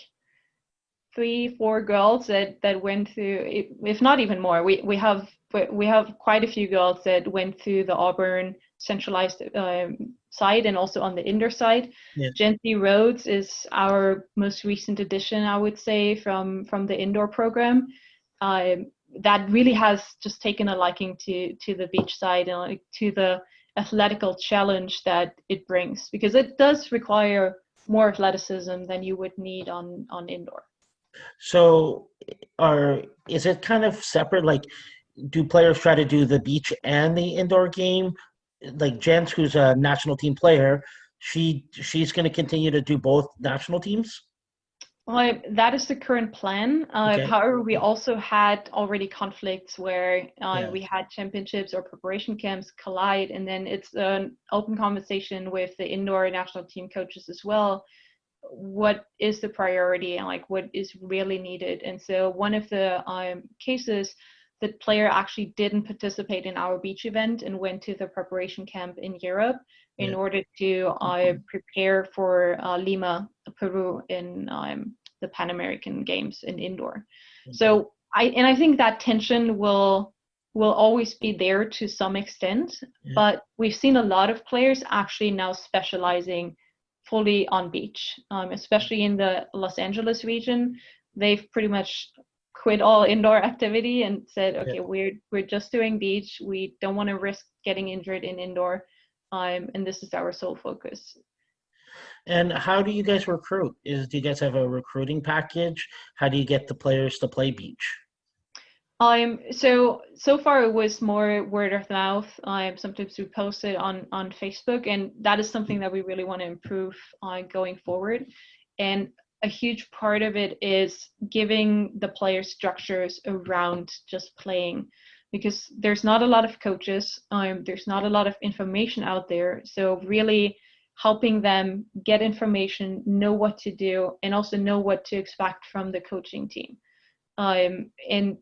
3, 4 girls that went through, if not even more. We have quite a few girls that went through the Auburn centralized side and also on the indoor side. Yeah. Jency Rhodes is our most recent addition, I would say, from the indoor program. That really has just taken a liking to the beach side and to the athletical challenge that it brings, because it does require more athleticism than you would need on indoor. So is it kind of separate? Like, do players try to do the beach and the indoor game? Like Jens, who's a national team player, she's going to continue to do both national teams. That is the current plan. Okay. However, we also had already conflicts where Yeah. we had championships or preparation camps collide, and then it's an open conversation with the indoor national team coaches as well. What is the priority and like what is really needed? And so one of the cases, the player actually didn't participate in our beach event and went to the preparation camp in Europe in Yeah. order to prepare for Lima, Peru in the Pan American Games in indoor. Okay. So I think that tension will will always be there to some extent, Yeah. but we've seen a lot of players actually now specializing fully on beach, especially in the Los Angeles region. They've pretty much quit all indoor activity and said, Yeah. okay, we're just doing beach. We don't want to risk getting injured in indoor, and this is our sole focus. And how do you guys recruit? Do you guys have a recruiting package? How do you get the players to play beach? So far it was more word of mouth. Sometimes we post it on Facebook, and that is something that we really want to improve going forward. And a huge part of it is giving the players structures around just playing, because there's not a lot of coaches, there's not a lot of information out there. So really helping them get information, know what to do, and also know what to expect from the coaching team. And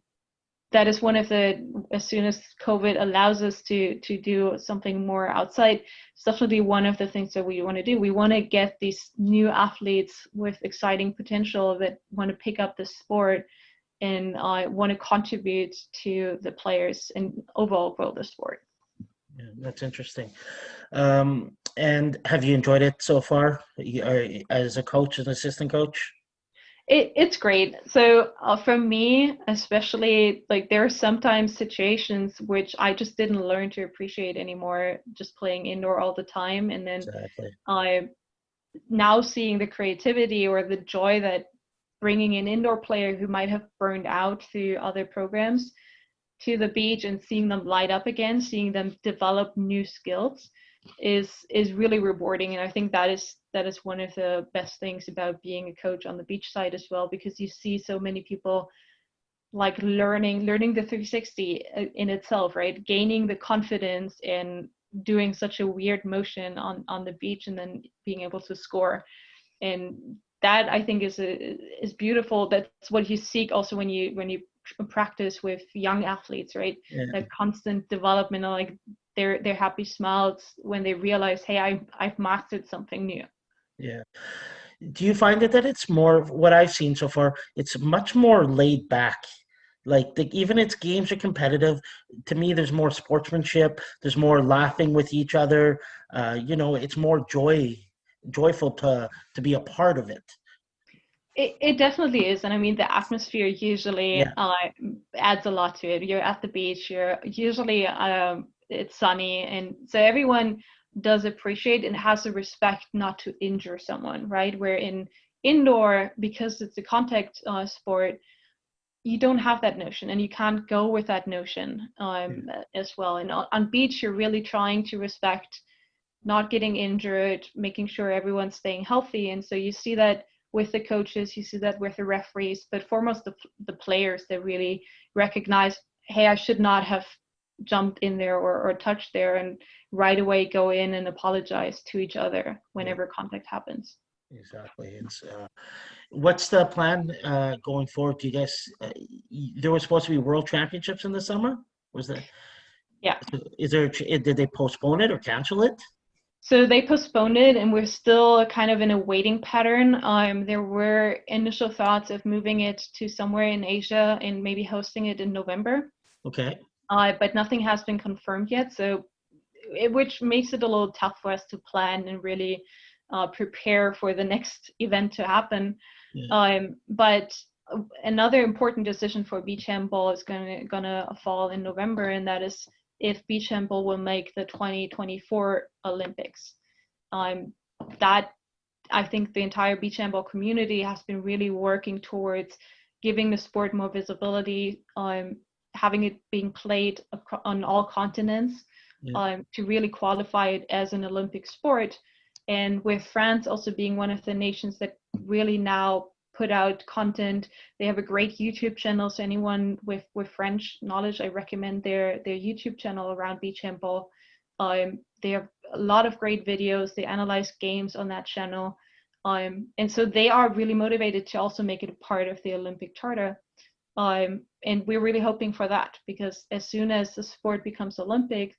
that is one of the, as soon as COVID allows us to do something more outside, it's definitely one of the things that we want to do. We want to get these new athletes with exciting potential that want to pick up the sport and want to contribute to the players and overall grow the sport. Yeah, that's interesting. And have you enjoyed it so far, as a coach, an assistant coach? It's great. So for me, especially, like there are sometimes situations which I just didn't learn to appreciate anymore, just playing indoor all the time. And then Exactly. I now seeing the creativity or the joy that bringing an indoor player who might have burned out through other programs to the beach and seeing them light up again, seeing them develop new skills is really rewarding. And I think that is one of the best things about being a coach on the beach side as well, because you see so many people like learning the 360 in itself, right? Gaining the confidence in doing such a weird motion on the beach and then being able to score. And that I think is beautiful. That's what you seek also when you practice with young athletes, right? Yeah. That constant development, like their happy smiles when they realize, hey, I've mastered something new. Yeah. Do you find that it's more what I've seen so far? It's much more laid back. Like even its games are competitive. To me, there's more sportsmanship. There's more laughing with each other. It's more joyful to be a part of it. It definitely is. And I mean, the atmosphere usually Yeah. adds a lot to it. You're at the beach, you're usually, it's sunny. And so everyone does appreciate and has the respect not to injure someone, right? Where in indoor, because it's a contact sport, you don't have that notion and you can't go with that notion as well. And on beach, you're really trying to respect not getting injured, making sure everyone's staying healthy. And so you see that with the coaches, you see that with the referees, but foremost the players that really recognize, hey, I should not have jumped in there or touched there, and right away go in and apologize to each other Yeah. whenever contact happens. Exactly. What's the plan going forward? Do you guys? There was supposed to be World Championships in the summer. Was that? Yeah. Is there? Did they postpone it or cancel it? So they postponed it, and we're still kind of in a waiting pattern. There were initial thoughts of moving it to somewhere in Asia and maybe hosting it in November, Okay. but nothing has been confirmed yet. So, which makes it a little tough for us to plan and really prepare for the next event to happen. Yeah. But another important decision for beach handball is gonna fall in November, and that is if beach handball will make the 2024 Olympics. Um, that I think the entire beach handball community has been really working towards giving the sport more visibility, having it being played on all continents, Yeah. to really qualify it as an Olympic sport. And with France also being one of the nations that really now put out content, they have a great YouTube channel. So anyone with French knowledge, I recommend their YouTube channel around beach handball. They have a lot of great videos. They analyze games on that channel. And so they are really motivated to also make it a part of the Olympic charter. And we're really hoping for that, because as soon as the sport becomes Olympic,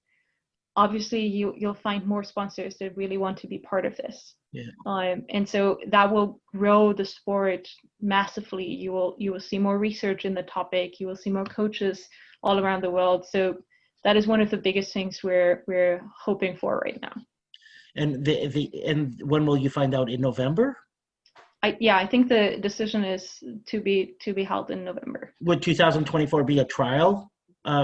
obviously you'll find more sponsors that really want to be part of this. Yeah. And so that will grow the sport massively. You will see more research in the topic. You will see more coaches all around the world. So that is one of the biggest things we're hoping for right now. And and when will you find out? In November? I think the decision is to be held in November. Would 2024 be a trial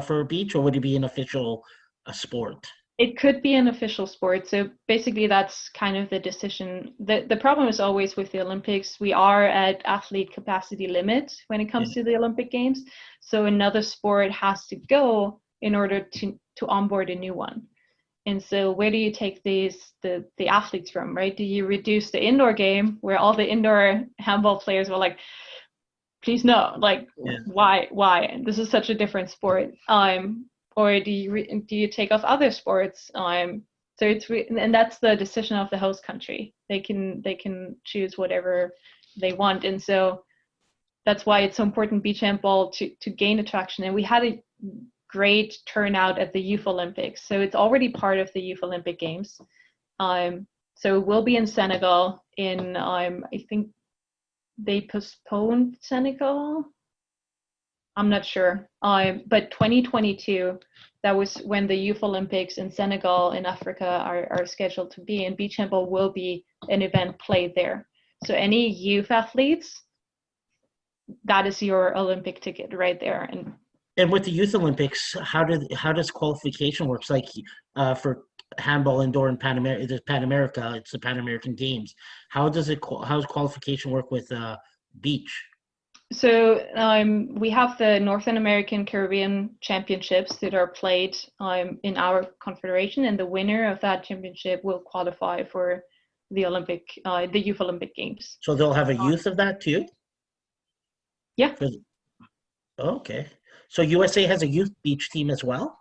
for beach, or would it be an official sport? It could be an official sport. So basically that's kind of the decision. The problem is always with the Olympics, we are at athlete capacity limit when it comes to the Olympic Games. So another sport has to go in order to onboard a new one. And so where do you take the athletes from, right? Do you reduce the indoor game where all the indoor handball players were like, please no, like why? This is such a different sport. Or do you take off other sports? So and that's the decision of the host country. They can choose whatever they want, and so that's why it's so important beach handball to gain attraction. And we had a great turnout at the Youth Olympics, so it's already part of the Youth Olympic Games. So it will be in Senegal. I think they postponed Senegal. I'm not sure. But 2022, that was when the Youth Olympics in Senegal in Africa are scheduled to be, and beach handball will be an event played there. So any youth athletes, that is your Olympic ticket right there. And with the Youth Olympics, how does qualification works? Like for handball indoor in Pan America, it's the Pan American Games. How's qualification work with beach? So we have the Northern American Caribbean Championships that are played in our confederation, and the winner of that championship will qualify for the Youth Olympic Games. So they'll have a youth of that too? Yeah. Okay. So USA has a youth beach team as well?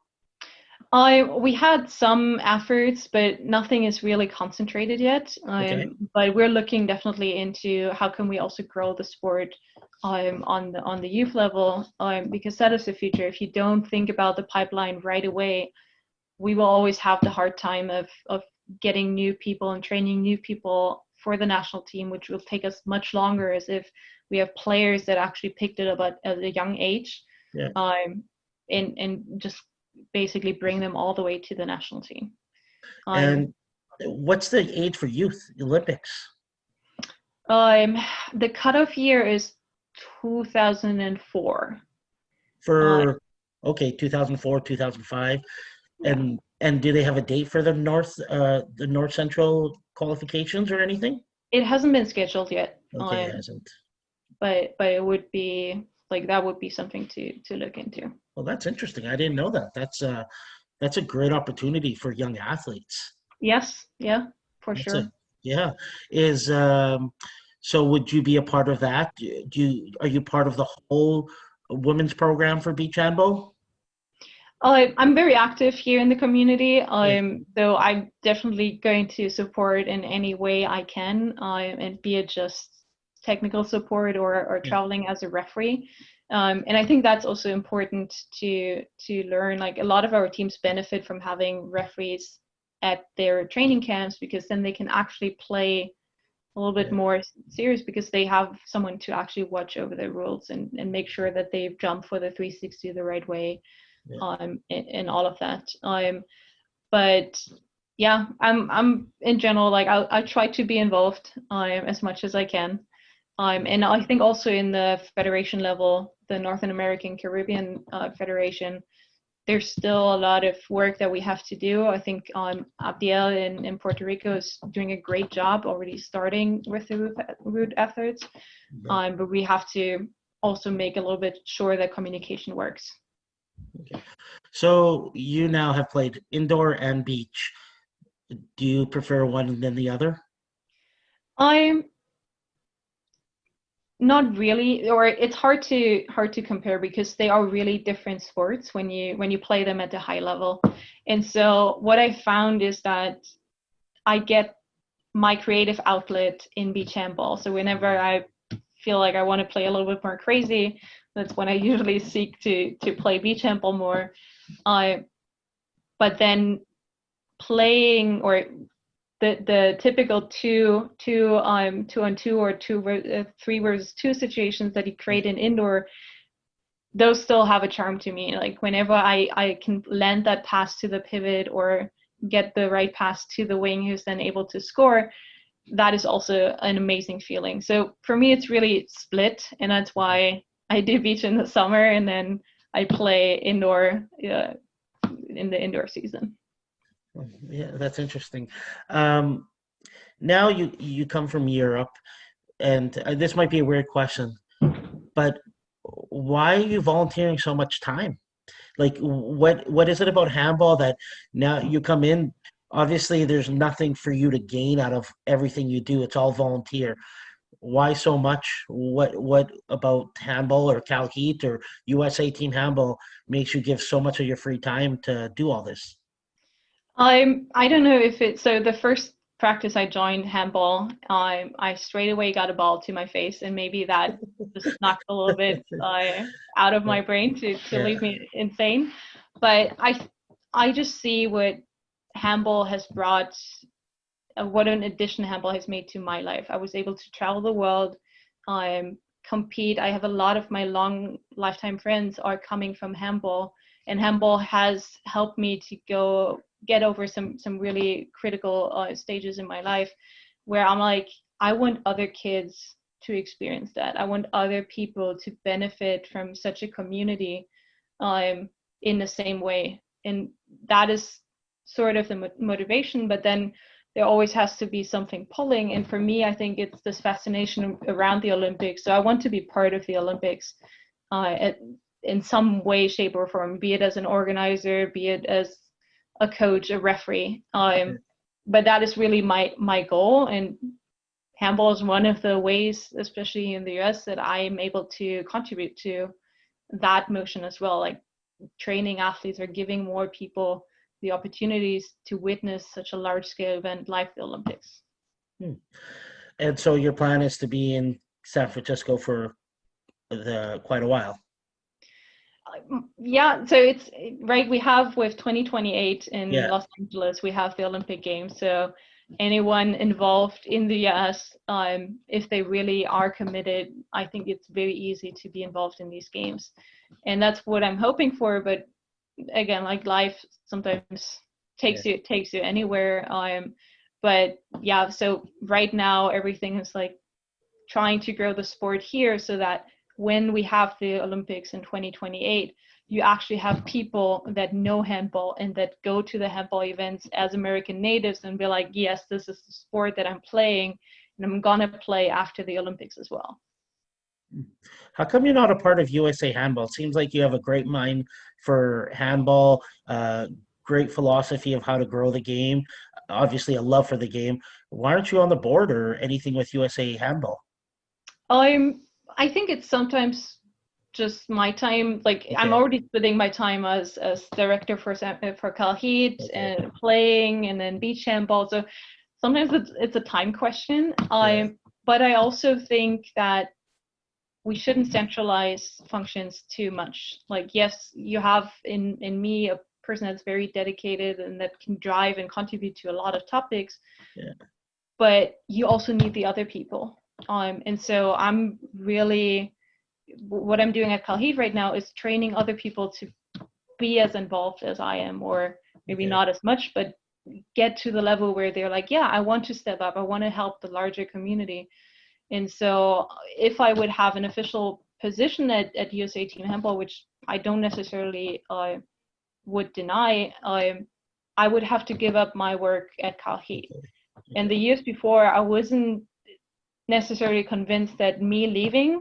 We had some efforts, but nothing is really concentrated yet. Okay. But we're looking definitely into how can we also grow the sport on the youth level, because that is the future. If you don't think about the pipeline right away, we will always have the hard time of getting new people and training new people for the national team, which will take us much longer, as if we have players that actually picked it up at a young age. Yeah. And just basically bring them all the way to the national team. And what's the age for youth Olympics? The cutoff year is 2004. For 2004, 2005. Yeah. And do they have a date for the North Central qualifications or anything? It hasn't been scheduled yet. Okay, it hasn't. But it would be that would be something to look into. Well, that's interesting. I didn't know that. That's a great opportunity for young athletes. Yes, yeah, for sure. So would you be a part of that? Are you part of the whole women's program for beach handball? I'm very active here in the community, so I'm definitely going to support in any way I can, and be it just technical support or traveling as a referee. And I think that's also important to learn. Like, a lot of our teams benefit from having referees at their training camps, because then they can actually play a little bit more serious, because they have someone to actually watch over the rules and make sure that they jump for the 360 the right way, and all of that. But yeah, I'm in general, like, I try to be involved as much as I can. And I think also in the federation level, the Northern American Caribbean Federation, there's still a lot of work that we have to do. I think Abdiel in Puerto Rico is doing a great job already starting with the root efforts. But we have to also make a little bit sure that communication works. Okay. So you now have played indoor and beach. Do you prefer one than the other? I'm not really, or it's hard to compare, because they are really different sports when you play them at the high level. And so what I found is that I get my creative outlet in beach handball. So whenever I feel like I want to play a little bit more crazy, that's when I usually seek to play beach handball more. But then playing or the typical two on two or three versus two situations that you create in indoor, those still have a charm to me. Like whenever I can land that pass to the pivot or get the right pass to the wing who's then able to score, that is also an amazing feeling. So for me, it's really split, and that's why I do beach in the summer and then I play indoor in the indoor season. Yeah, that's interesting. Now you come from Europe, and this might be a weird question, but why are you volunteering so much time? Like, what is it about handball that now you come in? Obviously, there's nothing for you to gain out of everything you do. It's all volunteer. Why so much? What about handball or Calheat or USA Team Handball makes you give so much of your free time to do all this? I don't know if it's so the first practice I joined handball, I straight away got a ball to my face, and maybe that just knocked a little bit out of my brain to Yeah, leave me insane. But I just see what handball has brought, what an addition handball has made to my life. I was able to travel the world, compete. I have a lot of my long lifetime friends are coming from handball, and handball has helped me to go get over some really critical stages in my life where I'm like, I want other kids to experience that. I want other people to benefit from such a community in the same way. And that is sort of the motivation, but then there always has to be something pulling. And for me, I think it's this fascination around the Olympics. So I want to be part of the Olympics in some way, shape, or form, be it as an organizer, be it as a coach, a referee. But that is really my goal. And handball is one of the ways, especially in the US, that I am able to contribute to that motion as well. Like training athletes or giving more people the opportunities to witness such a large scale event like the Olympics. and so your plan is to be in San Francisco for quite a while. Yeah, so it's right. We have with 2028 in Yeah, Los Angeles, we have the Olympic Games. So anyone involved in the US, if they really are committed, I think it's very easy to be involved in these games, and that's what I'm hoping for. But again, like life sometimes yeah, takes you anywhere. But yeah, so right now everything is like trying to grow the sport here so that when we have the Olympics in 2028, you actually have people that know handball and that go to the handball events as American natives and be like, yes, this is the sport that I'm playing and I'm gonna play after the Olympics as well. How come you're not a part of USA Handball? It seems like you have a great mind for handball, great philosophy of how to grow the game, obviously a love for the game. Why aren't you on the board or anything with USA Handball? I think it's sometimes just my time. Like I'm Okay, already splitting my time as director for Calheat okay, and playing, and then beach handball. So sometimes it's a time question. yeah, But I also think that we shouldn't centralize functions too much. Like yes, you have in me a person that's very dedicated and that can drive and contribute to a lot of topics, yeah, but you also need the other people. And so I'm really, what I'm doing at Calheat right now is training other people to be as involved as I am, or maybe okay, not as much, but get to the level where they're like, yeah, I want to step up. I want to help the larger community. And so if I would have an official position at USA Team Handball, which I don't necessarily would deny, I would have to give up my work at Calheat. okay, And the okay, years before, I wasn't necessarily convinced that me leaving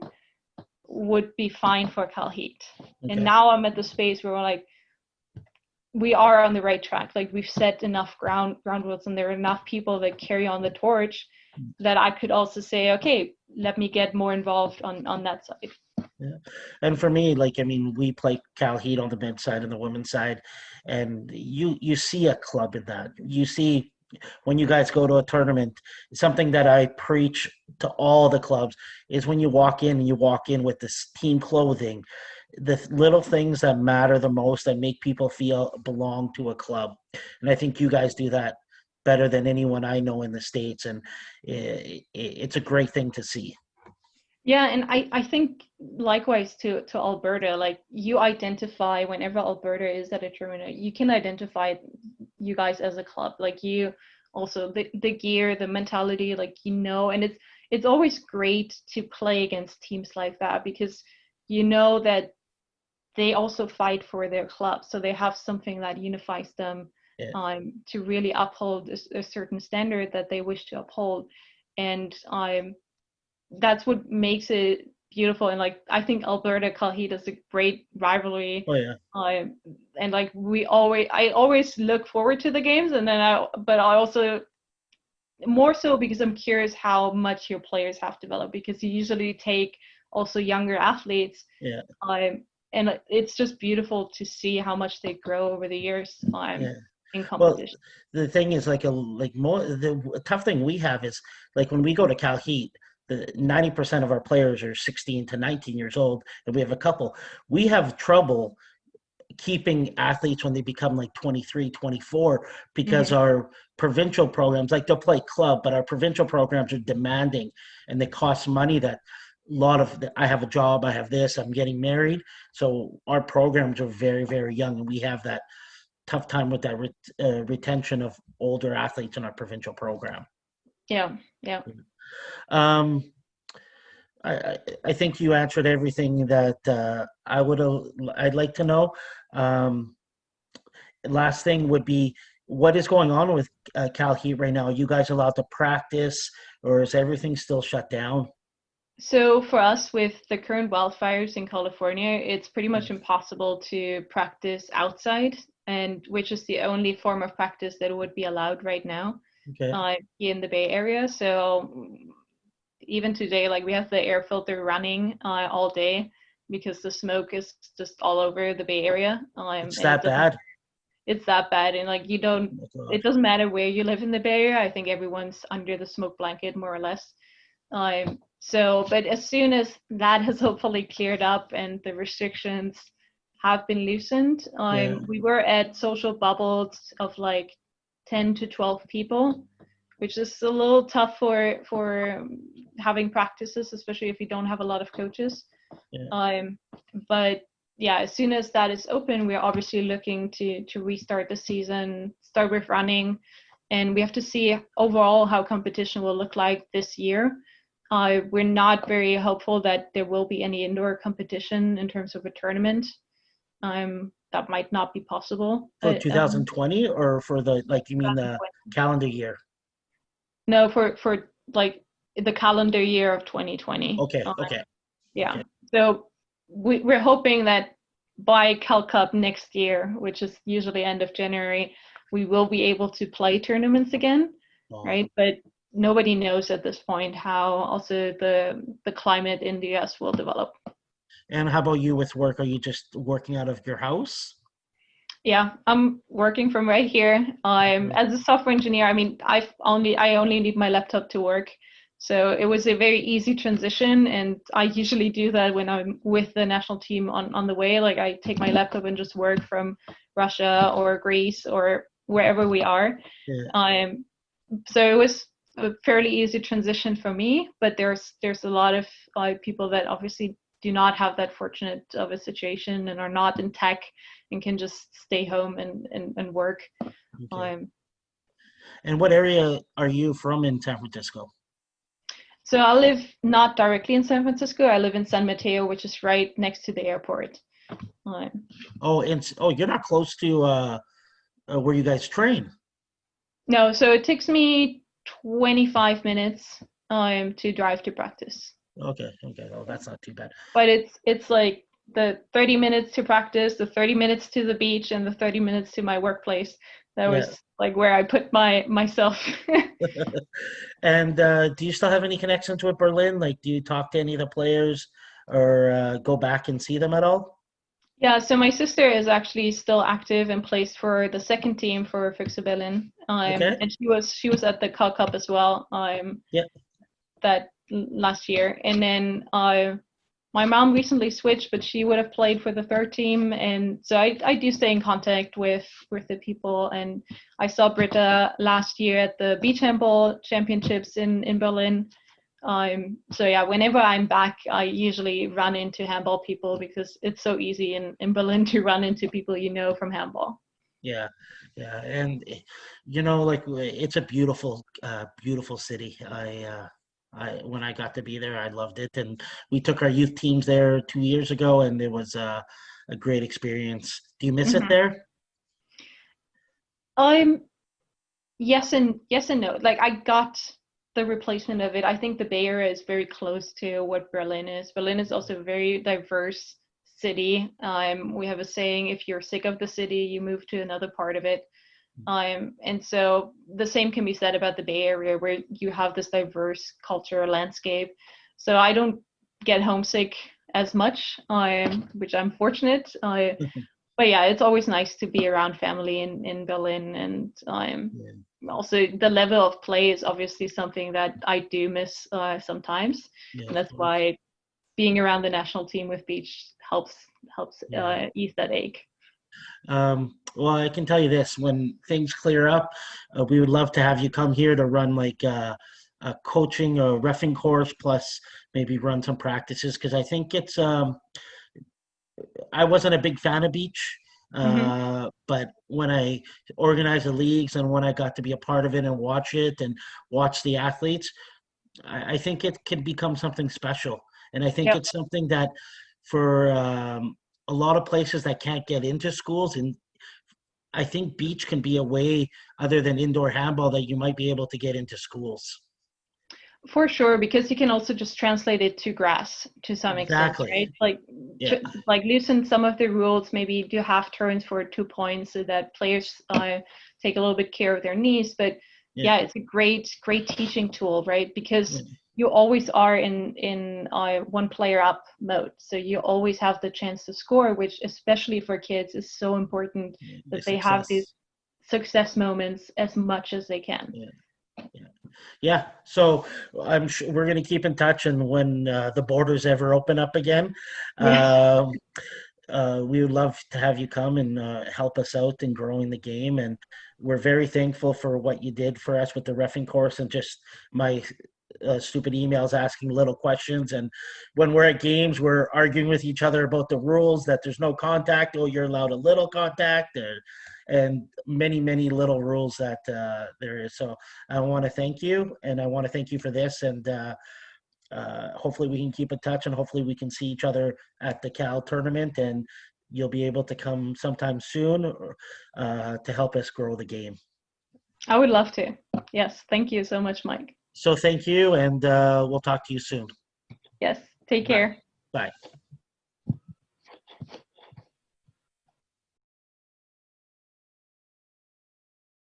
would be fine for Calheat. And okay. now I'm at the space where we're like, we are on the right track. Like we've set enough ground rules, and there are enough people that carry on the torch that I could also say, okay, let me get more involved on that side. Yeah. And for me, like I mean, we play Cal Heat on the men's side and the women's side, and you see a club in that. You see when you guys go to a tournament, something that I preach to all the clubs is when you walk in and you walk in with this team clothing, the little things that matter the most that make people feel belong to a club. And I think you guys do that better than anyone I know in the States, and it's a great thing to see. Yeah, and I think likewise to Alberta, like you identify whenever Alberta is at a tournament, you can identify you guys as a club. Like you also the gear, the mentality, like and it's always great to play against teams like that because you know that they also fight for their club. So they have something that unifies them Yeah, to really uphold a certain standard that they wish to uphold. And that's what makes it beautiful. And like I think Alberta Calheat is a great rivalry. oh yeah, And like I always look forward to the games, and then but I also more so because I'm curious how much your players have developed because you usually take also younger athletes. yeah, And it's just beautiful to see how much they grow over the years yeah. in Well, competition. the thing is, like more the tough thing we have is like when we go to Calheat, the 90% of our players are 16 to 19 years old, and we have a couple. We have trouble keeping athletes when they become like 23, 24, because Mm-hmm. our provincial programs, like they'll play club, but our provincial programs are demanding and they cost money that I have a job, I have this, I'm getting married. So our programs are very, very young, and we have that tough time with that retention of older athletes in our provincial program. Yeah, yeah. Um, I think you answered everything that I'd like to know. Um, Last thing would be, what is going on with Cal Heat right now? Are you guys allowed to practice, or is everything still shut down? So for us, with the current wildfires in California, it's pretty much impossible to practice outside, and which is the only form of practice that would be allowed right now Okay. in the Bay Area. So even today, like we have the air filter running all day because the smoke is just all over the Bay Area, It's and that bad. it's that bad. And like Oh my God. it doesn't matter where you live in the Bay Area. I think everyone's under the smoke blanket more or less. But as soon as that has hopefully cleared up and the restrictions have been loosened, Yeah. we were at social bubbles of like 10 to 12 people, which is a little tough for having practices, especially if you don't have a lot of coaches. Yeah. Um, but yeah, as soon as that is open, we're obviously looking to restart the season, start with running, and we have to see overall how competition will look like this year. We're not very hopeful that there will be any indoor competition in terms of a tournament. That might not be possible. For 2020, or for the, like, you mean the calendar year? No, for like the calendar year of 2020. Okay. Okay. Yeah. Okay. So we're hoping that by Cal Cup next year, which is usually end of January, we will be able to play tournaments again, Oh. right? But nobody knows at this point how also the climate in the US will develop. And how about you with work? Are you just working out of your house? Yeah, I'm working from right here. I'm Okay. as a software engineer. I mean, I only need my laptop to work, so it was a very easy transition. And I usually do that when I'm with the national team on the way. Like I take my laptop and just work from Russia or Greece or wherever we are. Yeah. So it was a fairly easy transition for me. But there's a lot of people that obviously do not have that fortunate of a situation and are not in tech and can just stay home and work. Okay. Um, And what area are you from in San Francisco? so I live not directly in San Francisco. I live in San Mateo, which is right next to the airport. Um, Oh, you're not close to where you guys train. no, so it takes me 25 minutes to drive to practice. Okay. Okay. Oh, that's not too bad. But it's like the 30 minutes to practice, the 30 minutes to the beach, and the 30 minutes to my workplace. That Yeah. was like where I put myself. And do you still have any connections with Berlin? Like, do you talk to any of the players, or go back and see them at all? Yeah, so my sister is actually still active and plays for the second team for Füchse Berlin. Okay. And she was at the Cal Cup as well. Yeah. That last year, and then My mom recently switched, but she would have played for the third team, and so I do stay in contact with the people. And I saw Britta last year at the Beach Handball Championships in Berlin. So yeah, whenever I'm back, I usually run into handball people because it's so easy in Berlin to run into people you know from handball. Yeah, yeah, and like it's a beautiful city. I when I got to be there, I loved it, and we took our youth teams there 2 years ago, and it was a great experience. Do you miss it Mm-hmm. there? I'm yes and no. Like I got the replacement of it. I think the Bay Area is very close to what Berlin is. Berlin is also a very diverse city. We have a saying, if you're sick of the city, you move to another part of it. And so the same can be said about the Bay Area, where you have this diverse cultural landscape. So I don't get homesick as much, which I'm fortunate. But yeah, it's always nice to be around family in Berlin, and Yeah, also the level of play is obviously something that I do miss sometimes, yeah, and of that's course. why being around the national team with Beach helps Yeah. ease that ache. Well, I can tell you this: when things clear up, we would love to have you come here to run like a coaching or refing course, plus maybe run some practices because I think it's I wasn't a big fan of beach, Hmm. but when I organized the leagues and when I got to be a part of it and watch it and watch the athletes, I think it can become something special. And I think Yep. it's something that for a lot of places that can't get into schools, and I think beach can be a way other than indoor handball that you might be able to get into schools. For sure, because you can also just translate it to grass to some extent, Exactly. right? Like, Yeah. like loosen some of the rules, maybe do half turns for 2 points so that players take a little bit care of their knees. But Yeah. yeah, it's a great teaching tool, right? Yeah. Because you always are in one player up mode, so you always have the chance to score, which especially for kids is so important The that they have these success. success moments as much as they can. Yeah. Yeah. Yeah, so I'm sure we're going to keep in touch, and when the borders ever open up again, Yeah. um, we would love to have you come and help us out in growing the game. And we're very thankful for what you did for us with the refing course and just my stupid emails asking little questions. And when we're at games, we're arguing with each other about the rules that there's no contact, or you're allowed a little contact, and many little rules that there is. So I want to thank you, and I want to thank you for this. And hopefully we can keep in touch, and hopefully we can see each other at the Cal tournament, and you'll be able to come sometime soon to help us grow the game. I would love to. Yes, thank you so much, Mike. So thank you, and we'll talk to you soon. Yes, take Bye. care. Bye.